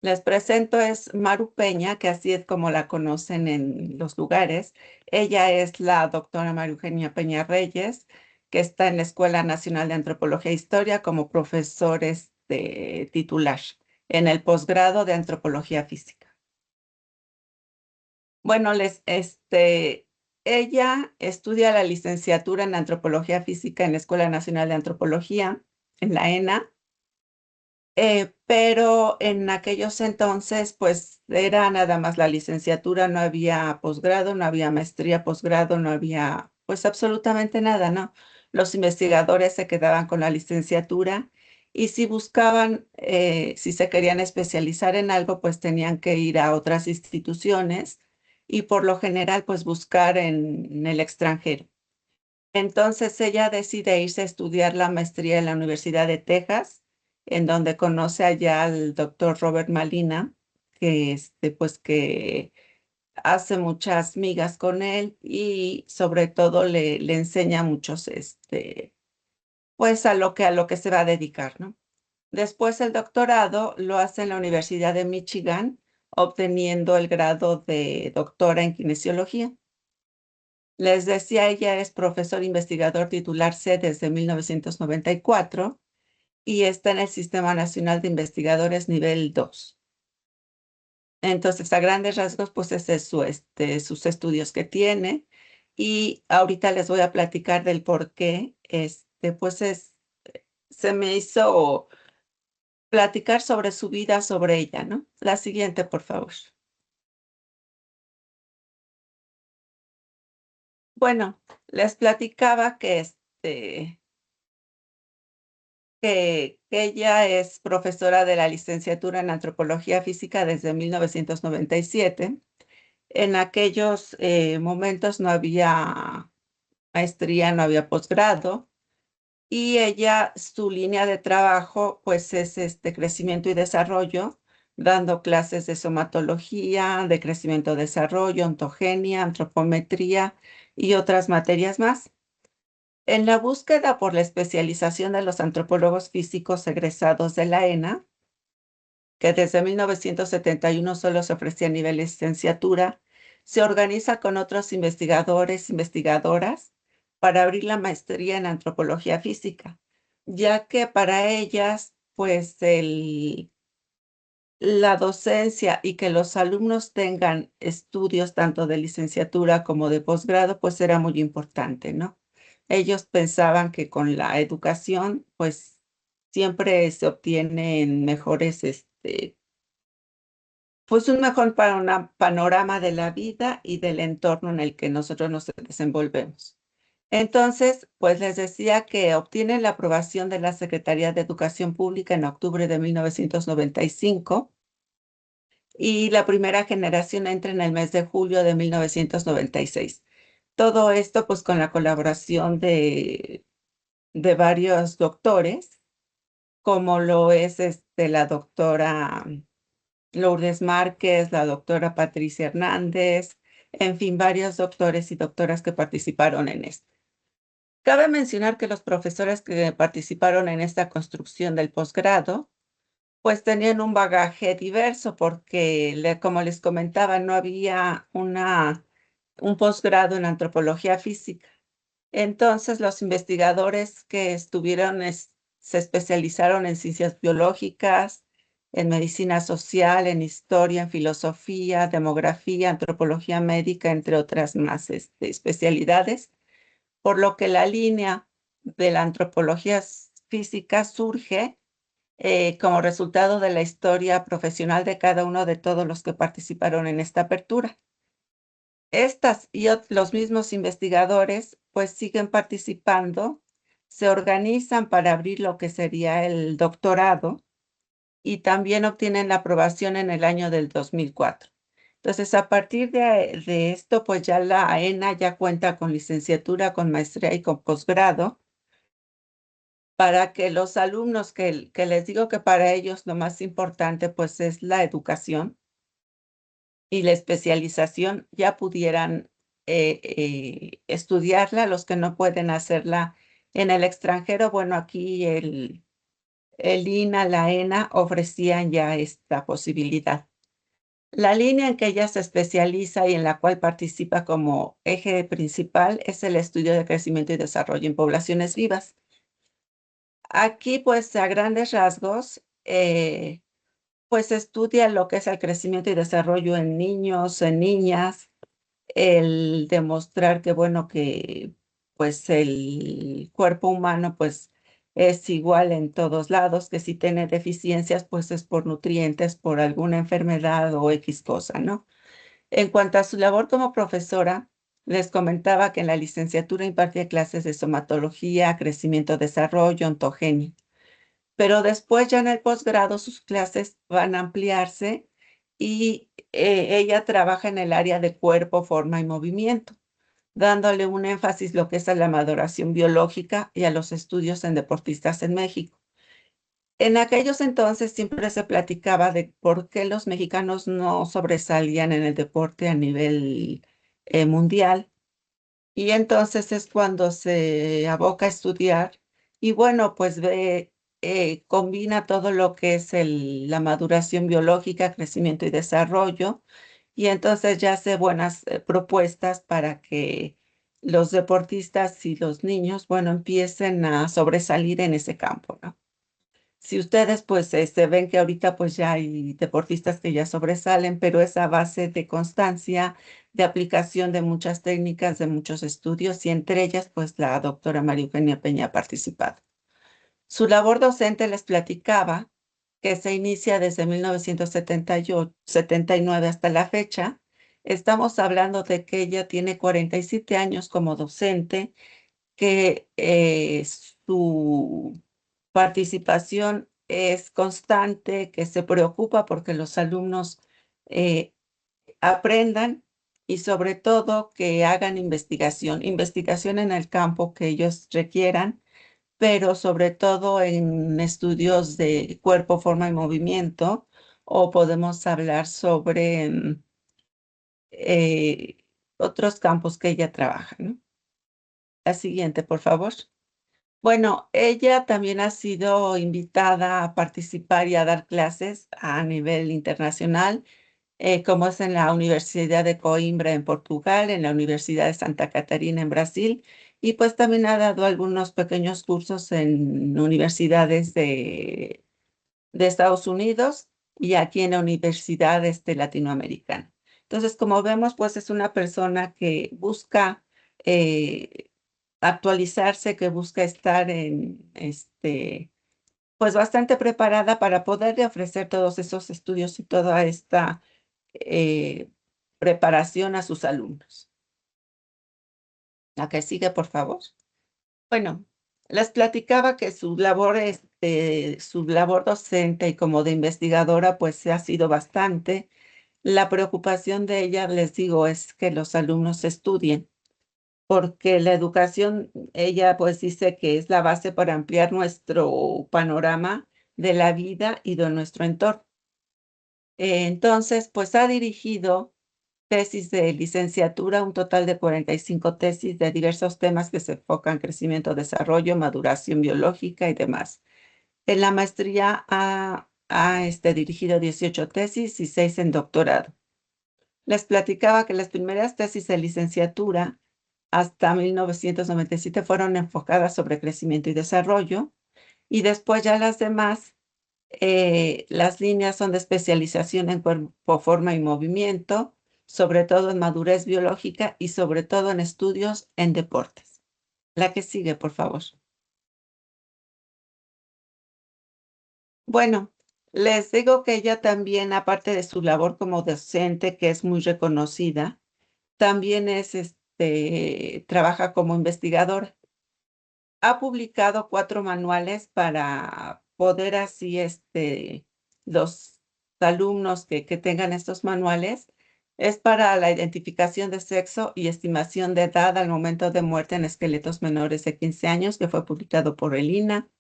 Les presento, es Maru Peña, que así es como la conocen en los lugares. Ella es la doctora María Eugenia Peña Reyes, que está en la Escuela Nacional de Antropología e Historia como profesor titular en el posgrado de Antropología Física. Bueno, ella estudia la licenciatura en Antropología Física en la Escuela Nacional de Antropología, en la ENA, pero en aquellos entonces, pues era nada más la licenciatura, no había posgrado, no había maestría, posgrado, no había pues absolutamente nada, ¿no? Los investigadores se quedaban con la licenciatura y si buscaban, si se querían especializar en algo, pues tenían que ir a otras instituciones y por lo general, pues buscar en el extranjero. Entonces ella decide irse a estudiar la maestría en la Universidad de Texas, en donde conoce allá al doctor Robert Malina, pues que hace muchas migas con él y sobre todo le enseña muchos, pues a lo que se va a dedicar, ¿no? Después el doctorado lo hace en la Universidad de Michigan, obteniendo el grado de doctora en kinesiología. Les decía, ella es profesor investigador titular C desde 1994 y está en el Sistema Nacional de Investigadores nivel 2. Entonces, a grandes rasgos, pues ese es sus estudios que tiene. Y ahorita les voy a platicar del por qué, se me hizo platicar sobre su vida, sobre ella, ¿no? La siguiente, por favor. Bueno, les platicaba que ella es profesora de la licenciatura en Antropología Física desde 1997. En aquellos momentos no había maestría, no había posgrado, y ella, su línea de trabajo, pues es crecimiento y desarrollo, dando clases de somatología, de crecimiento, desarrollo, ontogenia, antropometría y otras materias más. En la búsqueda por la especialización de los antropólogos físicos egresados de la ENA, que desde 1971 solo se ofrecía a nivel licenciatura, se organiza con otros investigadores, investigadoras, para abrir la maestría en antropología física, ya que para ellas, pues la docencia y que los alumnos tengan estudios tanto de licenciatura como de posgrado, pues era muy importante, ¿no? Ellos pensaban que con la educación, pues siempre se obtienen mejores, pues un mejor panorama de la vida y del entorno en el que nosotros nos desenvolvemos. Entonces, pues les decía que obtienen la aprobación de la Secretaría de Educación Pública en octubre de 1995 y la primera generación entra en el mes de julio de 1996. Todo esto pues con la colaboración de varios doctores, como lo es la doctora Lourdes Márquez, la doctora Patricia Hernández, en fin, varios doctores y doctoras que participaron en esto. Cabe mencionar que los profesores que participaron en esta construcción del posgrado, pues tenían un bagaje diverso porque, como les comentaba, no había un posgrado en antropología física. Entonces, los investigadores que estuvieron se especializaron en ciencias biológicas, en medicina social, en historia, en filosofía, demografía, antropología médica, entre otras más especialidades, por lo que la línea de la antropología física surge como resultado de la historia profesional de cada uno de todos los que participaron en esta apertura. Estas y los mismos investigadores pues siguen participando, se organizan para abrir lo que sería el doctorado y también obtienen la aprobación en el año del 2004. Entonces, a partir de esto, pues ya la ENA ya cuenta con licenciatura, con maestría y con posgrado, para que los alumnos que les digo que para ellos lo más importante pues es la educación y la especialización, ya pudieran estudiarla. Los que no pueden hacerla en el extranjero, bueno, aquí el INA, la ENA ofrecían ya esta posibilidad. La línea en que ella se especializa y en la cual participa como eje principal es el estudio de crecimiento y desarrollo en poblaciones vivas. Aquí, pues, a grandes rasgos, pues estudia lo que es el crecimiento y desarrollo en niños, en niñas, el demostrar que, bueno, que pues el cuerpo humano pues es igual en todos lados, que si tiene deficiencias pues es por nutrientes, por alguna enfermedad o X cosa, ¿no? En cuanto a su labor como profesora, les comentaba que en la licenciatura impartía clases de somatología, crecimiento, desarrollo, ontogenia, pero después ya en el posgrado sus clases van a ampliarse y ella trabaja en el área de cuerpo, forma y movimiento, dándole un énfasis lo que es a la maduración biológica y a los estudios en deportistas en México. En aquellos entonces siempre se platicaba de por qué los mexicanos no sobresalían en el deporte a nivel mundial. Y entonces es cuando se aboca a estudiar y bueno, pues combina todo lo que es la maduración biológica, crecimiento y desarrollo, y entonces ya hace buenas propuestas para que los deportistas y los niños, bueno, empiecen a sobresalir en ese campo, ¿no? Si ustedes pues se ven que ahorita pues ya hay deportistas que ya sobresalen, pero es a base de constancia, de aplicación de muchas técnicas, de muchos estudios y entre ellas pues la doctora María Eugenia Peña ha participado. Su labor docente les platicaba que se inicia desde 1979 hasta la fecha. Estamos hablando de que ella tiene 47 años como docente, que su participación es constante, que se preocupa porque los alumnos eh, aprendan y sobre todo que hagan investigación en el campo que ellos requieran, pero sobre todo en estudios de cuerpo, forma y movimiento, o podemos hablar sobre eh, otros campos que ella trabaja, ¿no? La siguiente, por favor. Bueno, ella también ha sido invitada a participar y a dar clases a nivel internacional, como es en la Universidad de Coimbra en Portugal, en la Universidad de Santa Catarina en Brasil, y pues también ha dado algunos pequeños cursos en universidades de Estados Unidos y aquí en la Universidad Latinoamericana. Entonces, como vemos, pues es una persona que busca actualizarse, que busca estar pues bastante preparada para poderle ofrecer todos esos estudios y toda esta eh, preparación a sus alumnos. La que sigue, por favor. Bueno, les platicaba que su labor docente y como de investigadora, pues ha sido bastante. La preocupación de ella, les digo, es que los alumnos estudien, porque la educación, ella pues dice que es la base para ampliar nuestro panorama de la vida y de nuestro entorno. Entonces, pues ha dirigido tesis de licenciatura, un total de 45 tesis de diversos temas que se enfocan en crecimiento, desarrollo, maduración biológica y demás. En la maestría ha dirigido 18 tesis y 6 en doctorado. Les platicaba que las primeras tesis de licenciatura hasta 1997 fueron enfocadas sobre crecimiento y desarrollo, y después ya las demás, las líneas son de especialización en cuerpo, forma y movimiento, sobre todo en madurez biológica y sobre todo en estudios en deportes. La que sigue, por favor. Bueno, les digo que ella también, aparte de su labor como docente, que es muy reconocida, también trabaja como investigadora. Ha publicado 4 manuales para poder así, los alumnos que tengan estos manuales, es para la identificación de sexo y estimación de edad al momento de muerte en esqueletos menores de 15 años, que fue publicado por el INA.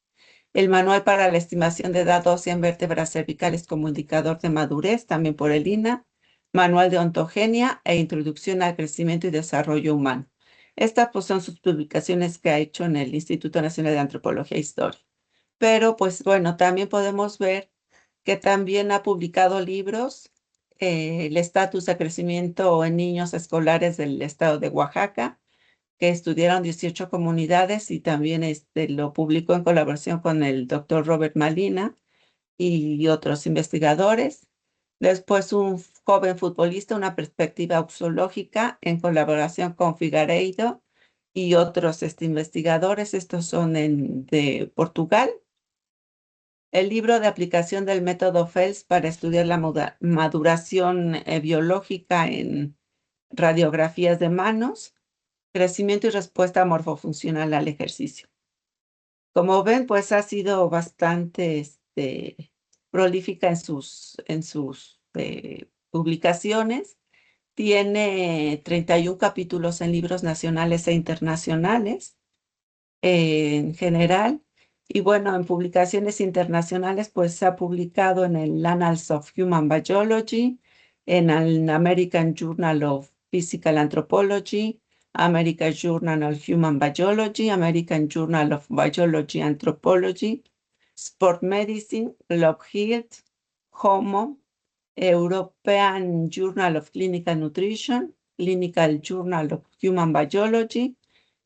El manual para la estimación de edad ósea en vértebras cervicales como indicador de madurez, también por el INA. Manual de ontogenia e introducción al crecimiento y desarrollo humano. Estas pues, son sus publicaciones que ha hecho en el Instituto Nacional de Antropología e Historia. pero pues bueno, también podemos ver que también ha publicado libros, El estatus de crecimiento en niños escolares del estado de Oaxaca, que estudiaron 18 comunidades y también lo publicó en colaboración con el doctor Robert Malina y otros investigadores. Después un joven futbolista, una perspectiva uxológica en colaboración con Figueiredo y otros investigadores. Estos son de Portugal. El libro de aplicación del método Fels para estudiar la maduración biológica en radiografías de manos, crecimiento y respuesta morfofuncional al ejercicio. Como ven, pues ha sido bastante prolífica en sus publicaciones. Tiene 31 capítulos en libros nacionales e internacionales en general. Y bueno, en publicaciones internacionales, pues se ha publicado en el Annals of Human Biology, en el American Journal of Physical Anthropology, American Journal of Human Biology, American Journal of Biology Anthropology, Sport Medicine, Lockheed, Homo, European Journal of Clinical Nutrition, Clinical Journal of Human Biology,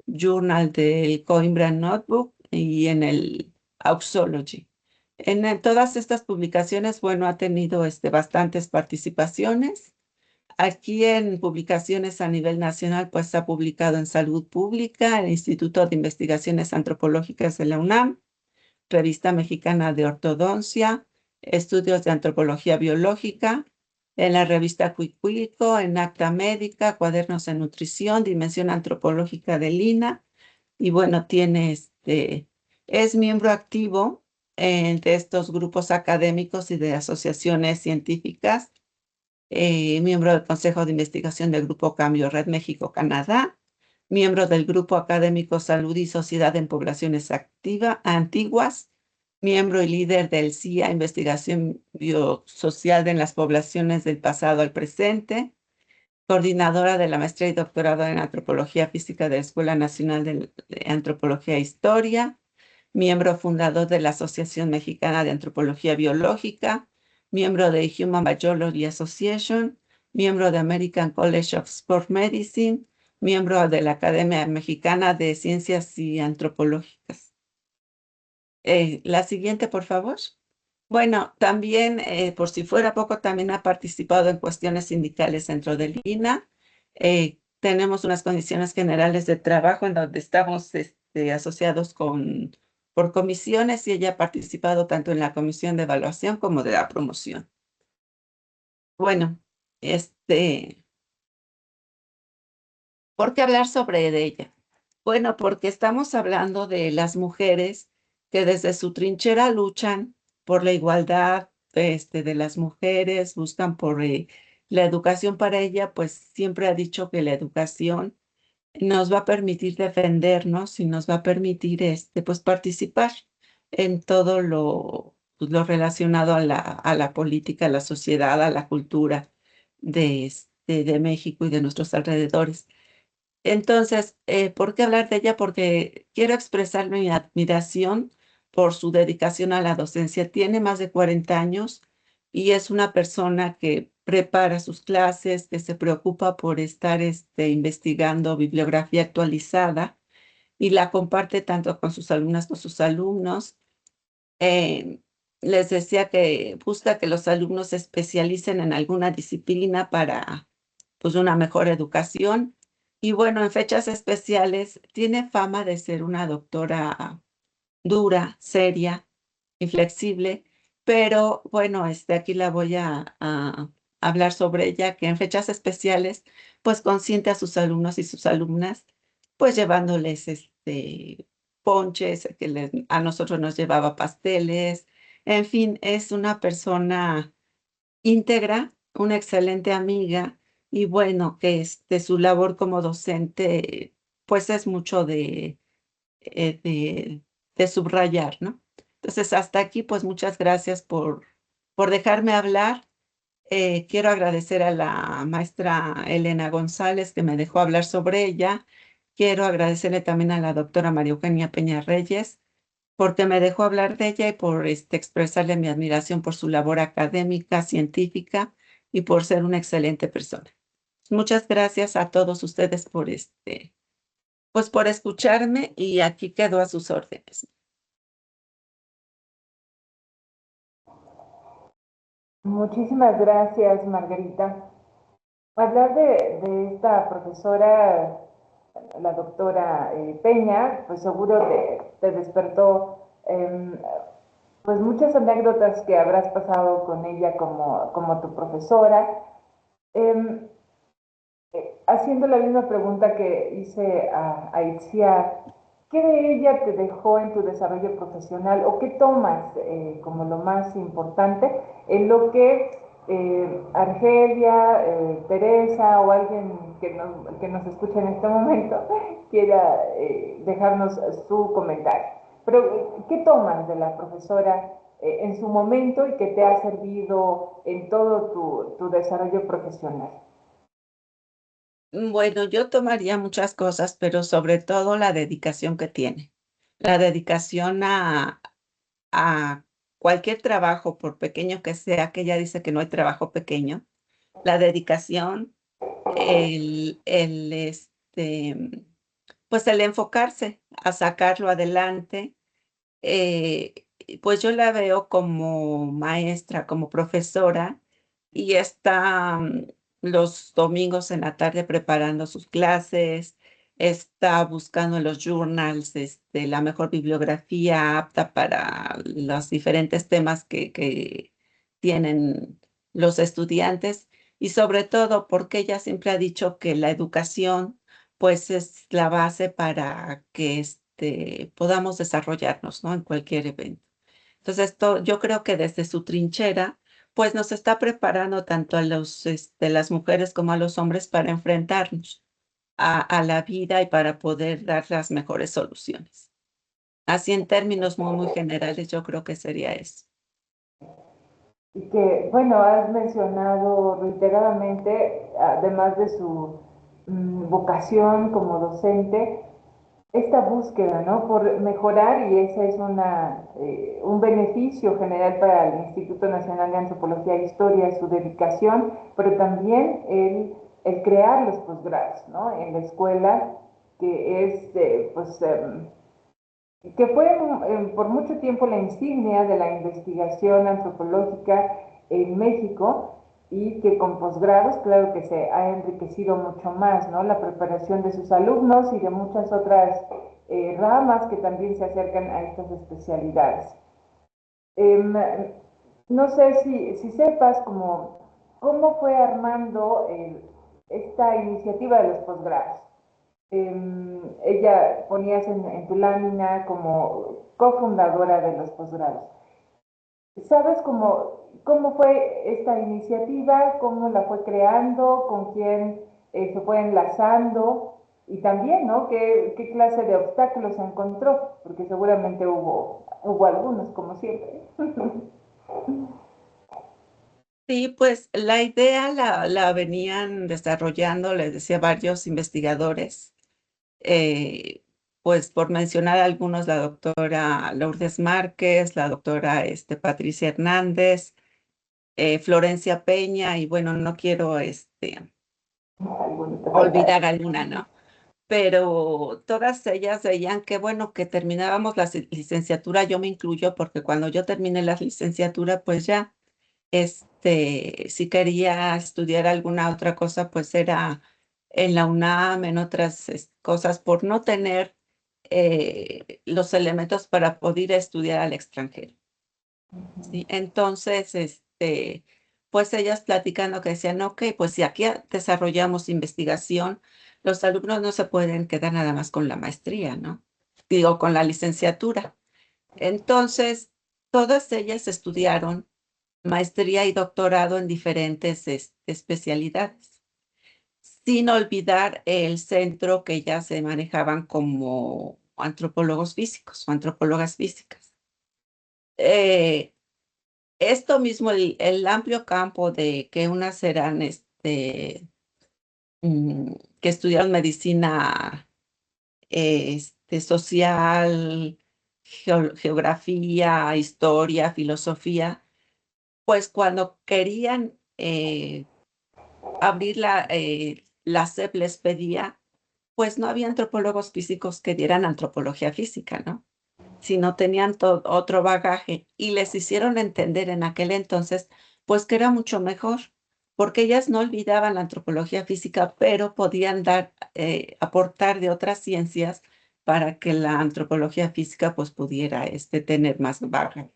Journal del Coimbra Notebook y en el Auxology. En todas estas publicaciones, bueno, ha tenido bastantes participaciones. Aquí en publicaciones a nivel nacional, pues ha publicado en Salud Pública, el Instituto de Investigaciones Antropológicas de la UNAM, Revista Mexicana de Ortodoncia, Estudios de Antropología Biológica, en la revista Cuicuilco, en Acta Médica, Cuadernos de Nutrición, Dimensión Antropológica de Lina, y bueno, es miembro activo de estos grupos académicos y de asociaciones científicas, miembro del Consejo de Investigación del Grupo Cambio Red México-Canadá, miembro del Grupo Académico Salud y Sociedad en Poblaciones Antiguas, miembro y líder del CIA, Investigación Biosocial en las Poblaciones del Pasado al Presente, coordinadora de la maestría y doctorado en Antropología Física de la Escuela Nacional de Antropología e Historia, miembro fundador de la Asociación Mexicana de Antropología Biológica, miembro de Human Biology Association, miembro de American College of Sport Medicine, miembro de la Academia Mexicana de Ciencias y Antropológicas. La siguiente, por favor. Bueno, también, por si fuera poco, también ha participado en cuestiones sindicales dentro del INA. Tenemos unas condiciones generales de trabajo en donde estamos asociados por comisiones y ella ha participado tanto en la comisión de evaluación como de la promoción. Bueno, ¿por qué hablar sobre ella? Bueno, porque estamos hablando de las mujeres que desde su trinchera luchan por la igualdad de las mujeres, buscan por la educación para ella, pues siempre ha dicho que la educación nos va a permitir defendernos y nos va a permitir pues participar en todo pues, lo relacionado a la política, a la sociedad, a la cultura de México y de nuestros alrededores. Entonces, ¿por qué hablar de ella? Porque quiero expresar mi admiración por su dedicación a la docencia. Tiene más de 40 años y es una persona que prepara sus clases, que se preocupa por estar investigando bibliografía actualizada y la comparte tanto con sus alumnas como con sus alumnos. Eh, Les decía que busca que los alumnos se especialicen en alguna disciplina para pues, una mejor educación. Y bueno, en fechas especiales tiene fama de ser una doctora dura, seria y flexible, pero bueno, aquí la voy a hablar sobre ella, que en fechas especiales, pues consiente a sus alumnos y sus alumnas, pues llevándoles ponches, a nosotros nos llevaba pasteles, en fin, es una persona íntegra, una excelente amiga y bueno, que su labor como docente, pues es mucho eh, de, de subrayar, ¿no? Entonces, hasta aquí, pues muchas gracias por dejarme hablar. Quiero agradecer a la maestra Elena González que me dejó hablar sobre ella. Quiero agradecerle también a la doctora María Eugenia Peña Reyes porque me dejó hablar de ella y por expresarle mi admiración por su labor académica, científica y por ser una excelente persona. Muchas gracias a todos ustedes por pues por escucharme y aquí quedo a sus órdenes. Muchísimas gracias, Margarita. Hablar de esta profesora, la doctora Peña, pues seguro te despertó pues muchas anécdotas que habrás pasado con ella como tu profesora. Em, Haciendo la misma pregunta que hice a Itziar, ¿qué de ella te dejó en tu desarrollo profesional o qué tomas como lo más importante en lo que Argelia, Teresa o alguien que nos escuche en este momento quiera dejarnos su comentario? Pero, ¿qué tomas de la profesora en su momento y que te ha servido en todo tu desarrollo profesional? Bueno, yo tomaría muchas cosas, pero sobre todo la dedicación que tiene. La dedicación a cualquier trabajo, por pequeño que sea, que ella dice que no hay trabajo pequeño. La dedicación, pues el enfocarse a sacarlo adelante. eh, pues yo la veo como maestra, como profesora, y está los domingos en la tarde preparando sus clases, está buscando en los journals la mejor bibliografía apta para los diferentes temas que tienen los estudiantes, y sobre todo porque ella siempre ha dicho que la educación pues es la base para que podamos desarrollarnos, ¿no? En cualquier evento. Entonces, yo creo que desde su trinchera, pues nos está preparando tanto a las mujeres como a los hombres para enfrentarnos a la vida y para poder dar las mejores soluciones. Así en términos muy, muy generales, yo creo que sería eso. Y que, bueno, has mencionado reiteradamente, además de su vocación como docente, esta búsqueda, ¿no? Por mejorar, y ese es un beneficio general para el Instituto Nacional de Antropología e Historia, su dedicación, pero también el crear los posgrados, ¿no? En la escuela, que es, pues, que fue por mucho tiempo la insignia de la investigación antropológica en México y que con posgrados, claro que se ha enriquecido mucho más, ¿no? La preparación de sus alumnos y de muchas otras ramas que también se acercan a estas especialidades. Em, no sé si sepas cómo fue armando esta iniciativa de los posgrados. Ella ponías en tu lámina como cofundadora de los posgrados. ¿Sabes cómo fue esta iniciativa? ¿Cómo la fue creando? ¿Con quién se fue enlazando? Y también, ¿no? ¿Qué clase de obstáculos se encontró? Porque seguramente hubo algunos, como siempre. Sí, pues la idea la venían desarrollando, les decía, varios investigadores. Pues por mencionar algunos, la doctora Lourdes Márquez, la doctora Patricia Hernández, Florencia Peña, y bueno, no quiero Algunos te faltaron. olvidar alguna, ¿no? Pero todas ellas veían que bueno, que terminábamos la licenciatura, yo me incluyo, porque cuando yo terminé la licenciatura, pues ya, si quería estudiar alguna otra cosa, pues era en la UNAM, en otras cosas, por no tener los elementos para poder estudiar al extranjero. ¿Sí? Entonces, pues ellas platicando que decían, ok, pues si aquí desarrollamos investigación, los alumnos no se pueden quedar nada más con la maestría, ¿no? Digo, con la licenciatura. Entonces, todas ellas estudiaron maestría y doctorado en diferentes especialidades, sin olvidar el centro que ya se manejaban como antropólogos físicos o antropólogas físicas. Esto mismo, el amplio campo de que unas eran que estudiaron medicina social, geografía, historia, filosofía, pues cuando querían abrir la SEP les pedía, pues no había antropólogos físicos que dieran antropología física, ¿no? Sino tenían otro bagaje y les hicieron entender en aquel entonces, pues que era mucho mejor, porque ellas no olvidaban la antropología física, pero podían aportar de otras ciencias para que la antropología física pues pudiera tener más bagaje.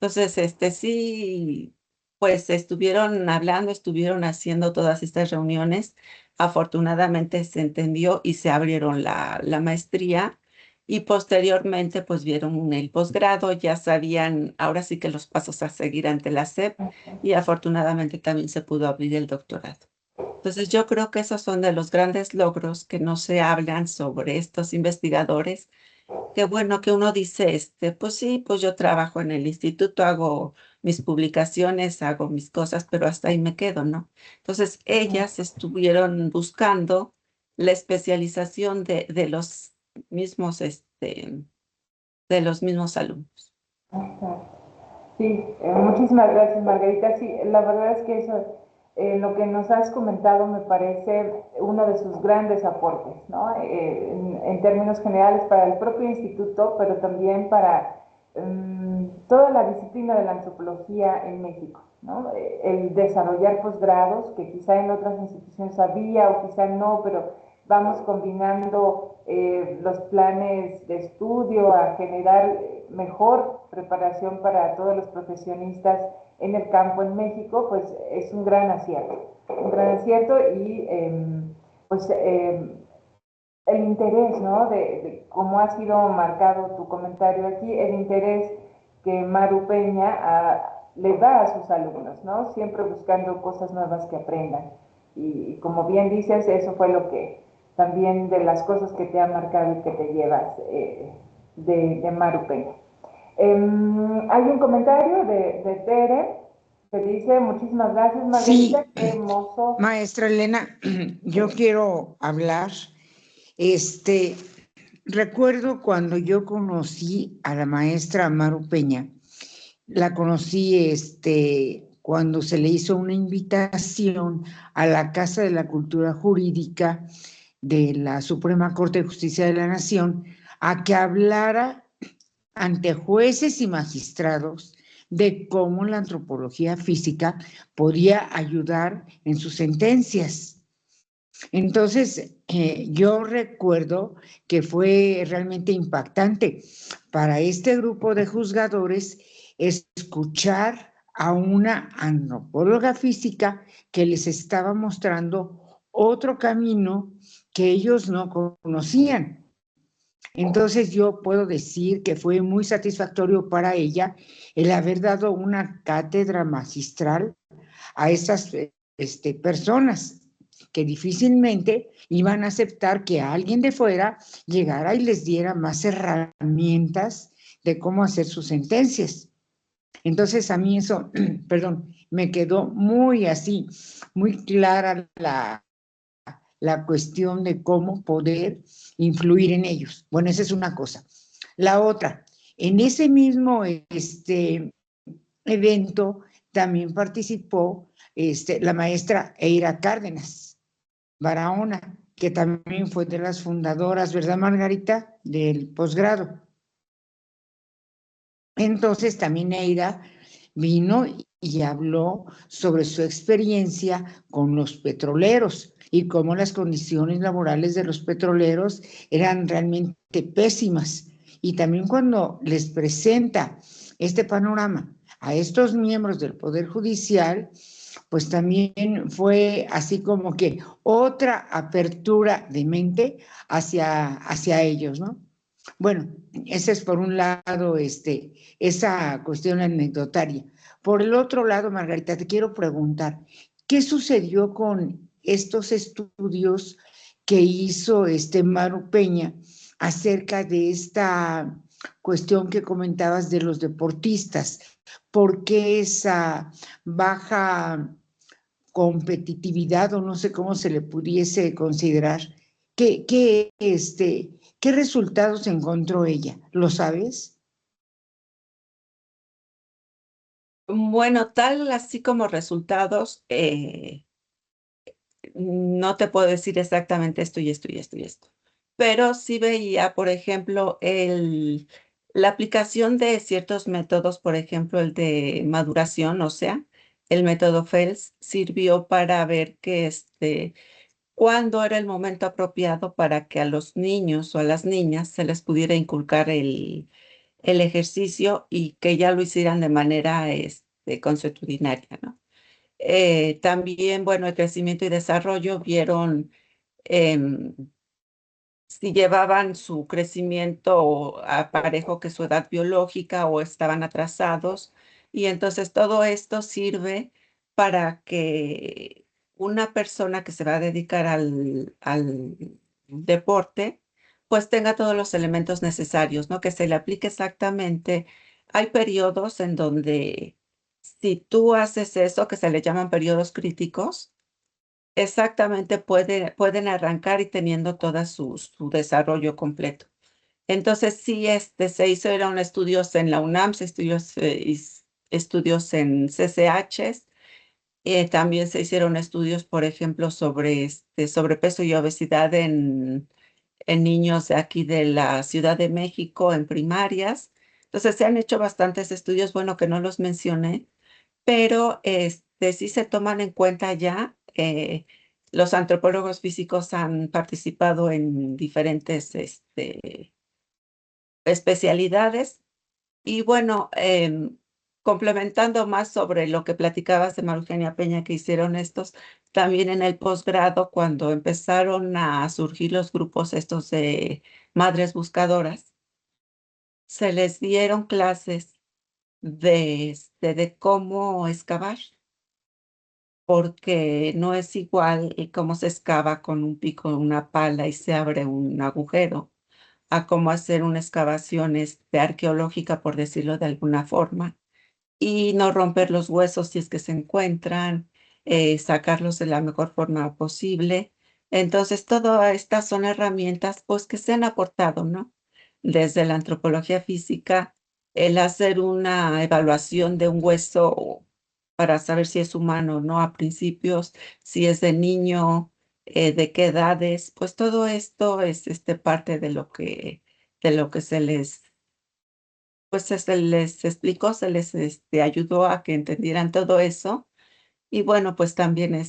Entonces, sí, pues estuvieron hablando, estuvieron haciendo todas estas reuniones. Afortunadamente se entendió y se abrieron la maestría y posteriormente pues vieron el posgrado, ya sabían ahora sí que los pasos a seguir ante la SEP y afortunadamente también se pudo abrir el doctorado. Entonces yo creo que esos son de los grandes logros que no se hablan sobre estos investigadores. Qué bueno que uno dice, pues sí, pues yo trabajo en el instituto, hago mis publicaciones, hago mis cosas, pero hasta ahí me quedo, ¿no? Entonces, ellas estuvieron buscando la especialización de los mismos, de los mismos alumnos. Exacto. Sí, muchísimas gracias, Margarita. Sí, la verdad es que eso, lo que nos has comentado me parece uno de sus grandes aportes, ¿no? En términos generales para el propio instituto, pero también para toda la disciplina de la antropología en México, ¿no? El desarrollar posgrados, que quizá en otras instituciones había o quizá no, pero vamos combinando los planes de estudio a generar mejor preparación para todos los profesionistas en el campo en México, pues es un gran acierto y pues el interés, ¿no? De cómo ha sido marcado tu comentario aquí, el interés que Maru Peña le da a sus alumnos, ¿no? Siempre buscando cosas nuevas que aprendan. Y como bien dices, eso fue lo que también de las cosas que te ha marcado y que te llevas de Maru Peña. Hay un comentario de Tere que dice, muchísimas gracias, Margarita, Sí, qué hermoso. maestra Elena, yo quiero hablar. Recuerdo cuando yo conocí a la maestra Maru Peña, la conocí cuando se le hizo una invitación a la Casa de la Cultura Jurídica de la Suprema Corte de Justicia de la Nación a que hablara ante jueces y magistrados de cómo la antropología física podía ayudar en sus sentencias. Entonces, yo recuerdo que fue realmente impactante para este grupo de juzgadores escuchar a una antropóloga física que les estaba mostrando otro camino que ellos no conocían. Entonces yo puedo decir que fue muy satisfactorio para ella el haber dado una cátedra magistral a estas personas que difícilmente iban a aceptar que alguien de fuera llegara y les diera más herramientas de cómo hacer sus sentencias. Entonces a mí eso, perdón, me quedó muy así, muy clara la cuestión de cómo poder influir en ellos. Bueno, esa es una cosa. La otra, en ese mismo evento también participó la maestra Eira Cárdenas Barahona, que también fue de las fundadoras, ¿verdad, Margarita?, del posgrado. Entonces también Eira vino y habló sobre su experiencia con los petroleros y cómo las condiciones laborales de los petroleros eran realmente pésimas. Y también cuando les presenta este panorama a estos miembros del Poder Judicial, pues también fue así como que otra apertura de mente hacia ellos, ¿no? Bueno, ese es por un lado esa cuestión anecdotaria. Por el otro lado, Margarita, te quiero preguntar, ¿qué sucedió con estos estudios que hizo Maru Peña acerca de esta cuestión que comentabas de los deportistas? ¿Por qué esa baja competitividad, o no sé cómo se le pudiese considerar, ¿Qué resultados encontró ella? ¿Lo sabes? Bueno, tal así como resultados, no te puedo decir exactamente esto y esto y esto y esto, pero sí veía, por ejemplo, la aplicación de ciertos métodos, por ejemplo, el de maduración, o sea, el método Fels sirvió para ver que cuándo era el momento apropiado para que a los niños o a las niñas se les pudiera inculcar el ejercicio y que ya lo hicieran de manera consuetudinaria, ¿no? También, bueno, el crecimiento y desarrollo vieron em, si llevaban su crecimiento a parejo que su edad biológica o estaban atrasados. Y entonces todo esto sirve para que una persona que se va a dedicar al deporte, pues tenga todos los elementos necesarios, ¿no? Que se le aplique exactamente. Hay periodos en donde si tú haces eso, que se le llaman periodos críticos, exactamente pueden arrancar y teniendo todo su desarrollo completo. Entonces, sí, se hicieron estudios en la UNAM, estudios en CCHs, también se hicieron estudios, por ejemplo, sobre sobrepeso y obesidad en niños de aquí de la Ciudad de México, en primarias. Entonces, se han hecho bastantes estudios, bueno, que no los mencioné, pero sí se toman en cuenta ya. Los antropólogos físicos han participado en diferentes especialidades y bueno, complementando más sobre lo que platicabas de María Eugenia Peña que hicieron estos, también en el posgrado, cuando empezaron a surgir los grupos estos de madres buscadoras, se les dieron clases de cómo excavar, porque no es igual cómo se excava con un pico, una pala y se abre un agujero, a cómo hacer una excavación arqueológica, por decirlo de alguna forma, y no romper los huesos si es que se encuentran, sacarlos de la mejor forma posible. Entonces, todas estas son herramientas pues que se han aportado, ¿no? Desde la antropología física, el hacer una evaluación de un hueso para saber si es humano o no a principios, si es de niño, de qué edades, pues todo esto es parte de lo que se les explicó, se les ayudó a que entendieran todo eso. Y bueno, pues también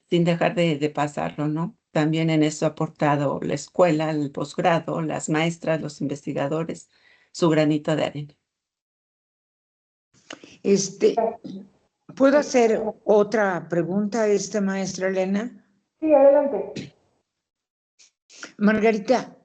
sin dejar de pasarlo, ¿no? También en eso ha aportado la escuela, el posgrado, las maestras, los investigadores, su granito de arena. ¿Puedo hacer otra pregunta a maestra Elena? Sí, adelante. Margarita,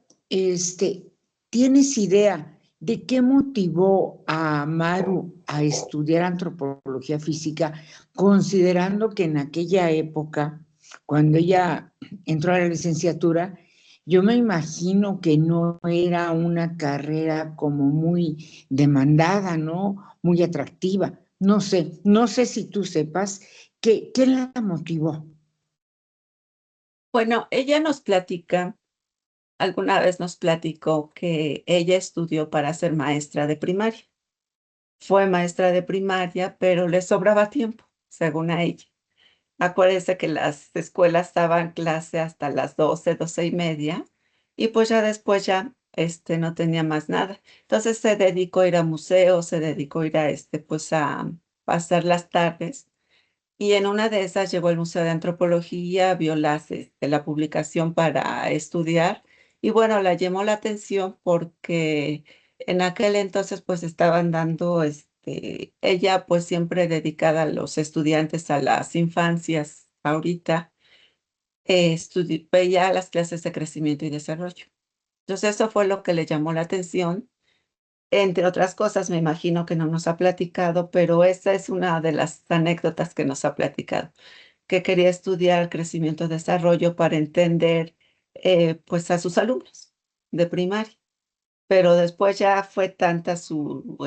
¿tienes idea de qué motivó a Maru a estudiar antropología física, considerando que en aquella época, cuando ella entró a la licenciatura, yo me imagino que no era una carrera como muy demandada, ¿no? Muy atractiva. No sé si tú sepas qué la motivó. Bueno, ella alguna vez nos platicó que ella estudió para ser maestra de primaria. Fue maestra de primaria, pero le sobraba tiempo, según a ella. Acuérdese que las escuelas daban clase hasta las 12:30, y pues ya después ya no tenía más nada. Entonces se dedicó a ir a museos, se dedicó a ir pues a pasar las tardes. Y en una de esas llegó al Museo de Antropología, vio la publicación para estudiar y bueno, la llamó la atención porque en aquel entonces pues estaban dando, ella pues siempre dedicada a los estudiantes, a las infancias, ahorita veía las clases de crecimiento y desarrollo. Entonces eso fue lo que le llamó la atención. Entre otras cosas, me imagino que no nos ha platicado, pero esa es una de las anécdotas que nos ha platicado, que quería estudiar crecimiento-desarrollo para entender pues a sus alumnos de primaria. Pero después ya fue tanta su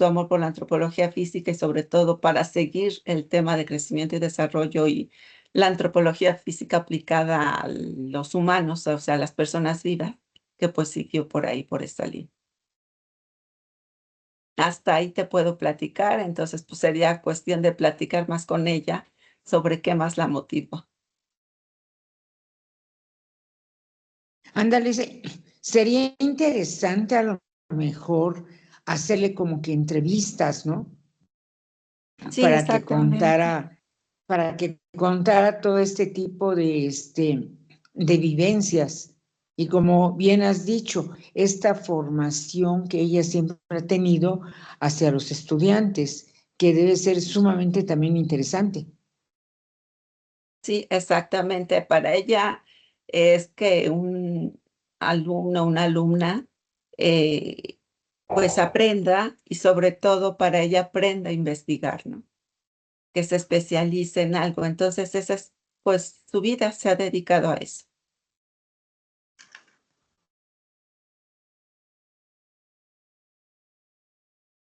amor por la antropología física y sobre todo para seguir el tema de crecimiento y desarrollo y la antropología física aplicada a los humanos, o sea, a las personas vivas, que pues siguió por ahí, por esta línea. Hasta ahí te puedo platicar, entonces pues sería cuestión de platicar más con ella sobre qué más la motivó. Ándale, sería interesante a lo mejor hacerle como que entrevistas, ¿no? Sí, Para que exactamente. contara todo este tipo de vivencias. Y como bien has dicho, esta formación que ella siempre ha tenido hacia los estudiantes, que debe ser sumamente también interesante. Sí, exactamente. Para ella es que un alumno, una alumna, pues aprenda y sobre todo para ella aprenda a investigar, ¿no? Que se especialice en algo. Entonces, esa es, pues su vida se ha dedicado a eso.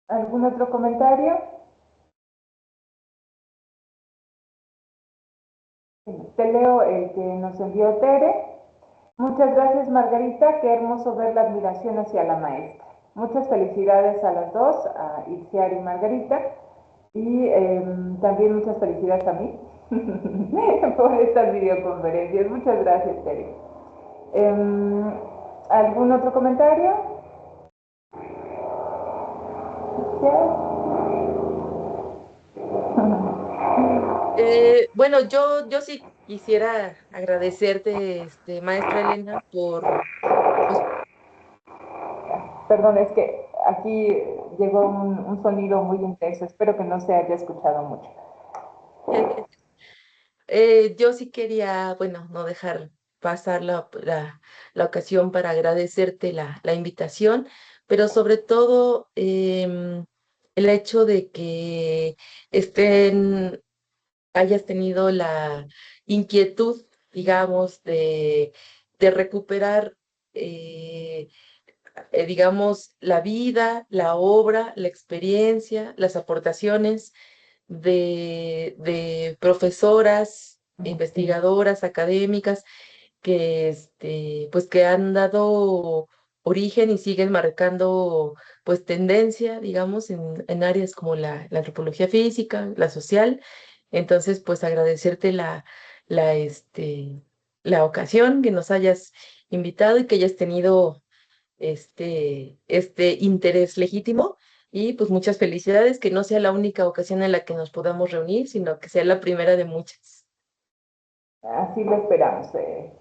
¿Algún otro comentario? Te leo el que nos envió Tere. Muchas gracias, Margarita. Qué hermoso ver la admiración hacia la maestra. Muchas felicidades a las dos, a Itziar y Margarita. Y también muchas felicidades a mí por estas videoconferencias. Muchas gracias, Tere. ¿Algún otro comentario? Bueno, yo sí quisiera agradecerte, maestra Elena, pues, Perdón, es que aquí llegó un sonido muy intenso. Espero que no se haya escuchado mucho. yo sí quería, bueno, no dejar pasar la ocasión para agradecerte la invitación, pero sobre todo el hecho de que hayas tenido la inquietud, digamos, de recuperar, eh, digamos, la vida, la obra, la experiencia, las aportaciones de profesoras, investigadoras, académicas, que, pues, que han dado origen y siguen marcando, pues, tendencia, digamos, en áreas como la antropología física, la social. Entonces, pues, agradecerte la, este, la ocasión que nos hayas invitado y que hayas tenido este interés legítimo. Y pues muchas felicidades, que no sea la única ocasión en la que nos podamos reunir, sino que sea la primera de muchas. Así lo esperamos.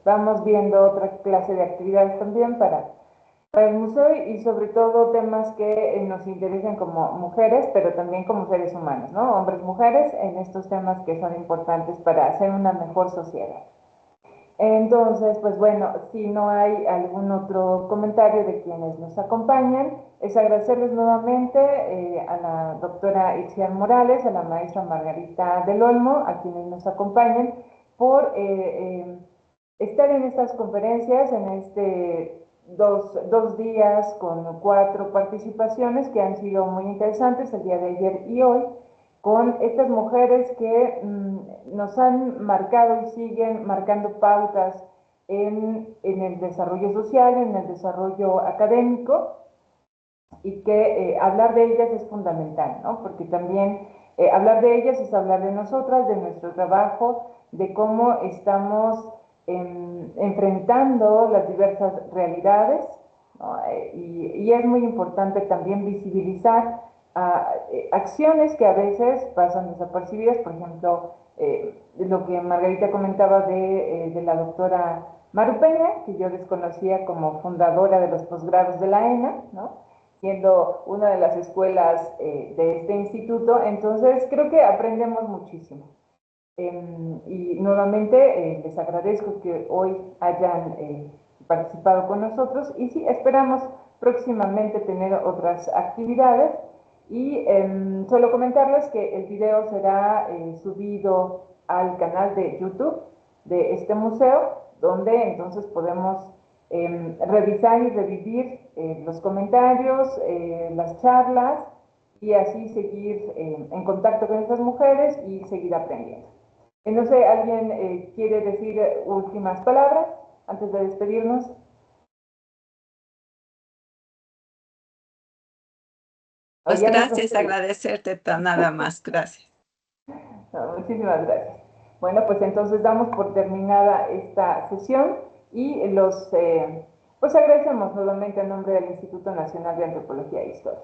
Vamos viendo otra clase de actividades también para el museo y sobre todo temas que nos interesan como mujeres, pero también como seres humanos, ¿no? Hombres, mujeres, en estos temas que son importantes para hacer una mejor sociedad. Entonces, pues bueno, si no hay algún otro comentario de quienes nos acompañan, es agradecerles nuevamente a la doctora Itziar Morales, a la maestra Margarita del Olmo, a quienes nos acompañan por estar en estas conferencias, en dos días con 4 participaciones que han sido muy interesantes el día de ayer y hoy, con estas mujeres que nos han marcado y siguen marcando pautas en el desarrollo social, en el desarrollo académico, y que hablar de ellas es fundamental, ¿no? Porque también hablar de ellas es hablar de nosotras, de nuestro trabajo, de cómo estamos enfrentando las diversas realidades, ¿no? Y es muy importante también visibilizar acciones que a veces pasan desapercibidas, por ejemplo, lo que Margarita comentaba de la doctora Maru Peña, que yo desconocía como fundadora de los posgrados de la ENA, ¿no? Siendo una de las escuelas de este instituto, entonces creo que aprendemos muchísimo. Y nuevamente les agradezco que hoy hayan participado con nosotros y sí, esperamos próximamente tener otras actividades y solo comentarles que el video será subido al canal de YouTube de este museo, donde entonces podemos revisar y revivir los comentarios, las charlas y así seguir en contacto con estas mujeres y seguir aprendiendo. No sé, ¿alguien quiere decir últimas palabras antes de despedirnos? Pues Ya nos gracias, despedimos. agradecerte nada más, gracias. No, muchísimas gracias. Bueno, pues entonces damos por terminada esta sesión y pues agradecemos nuevamente en nombre del Instituto Nacional de Antropología e Historia.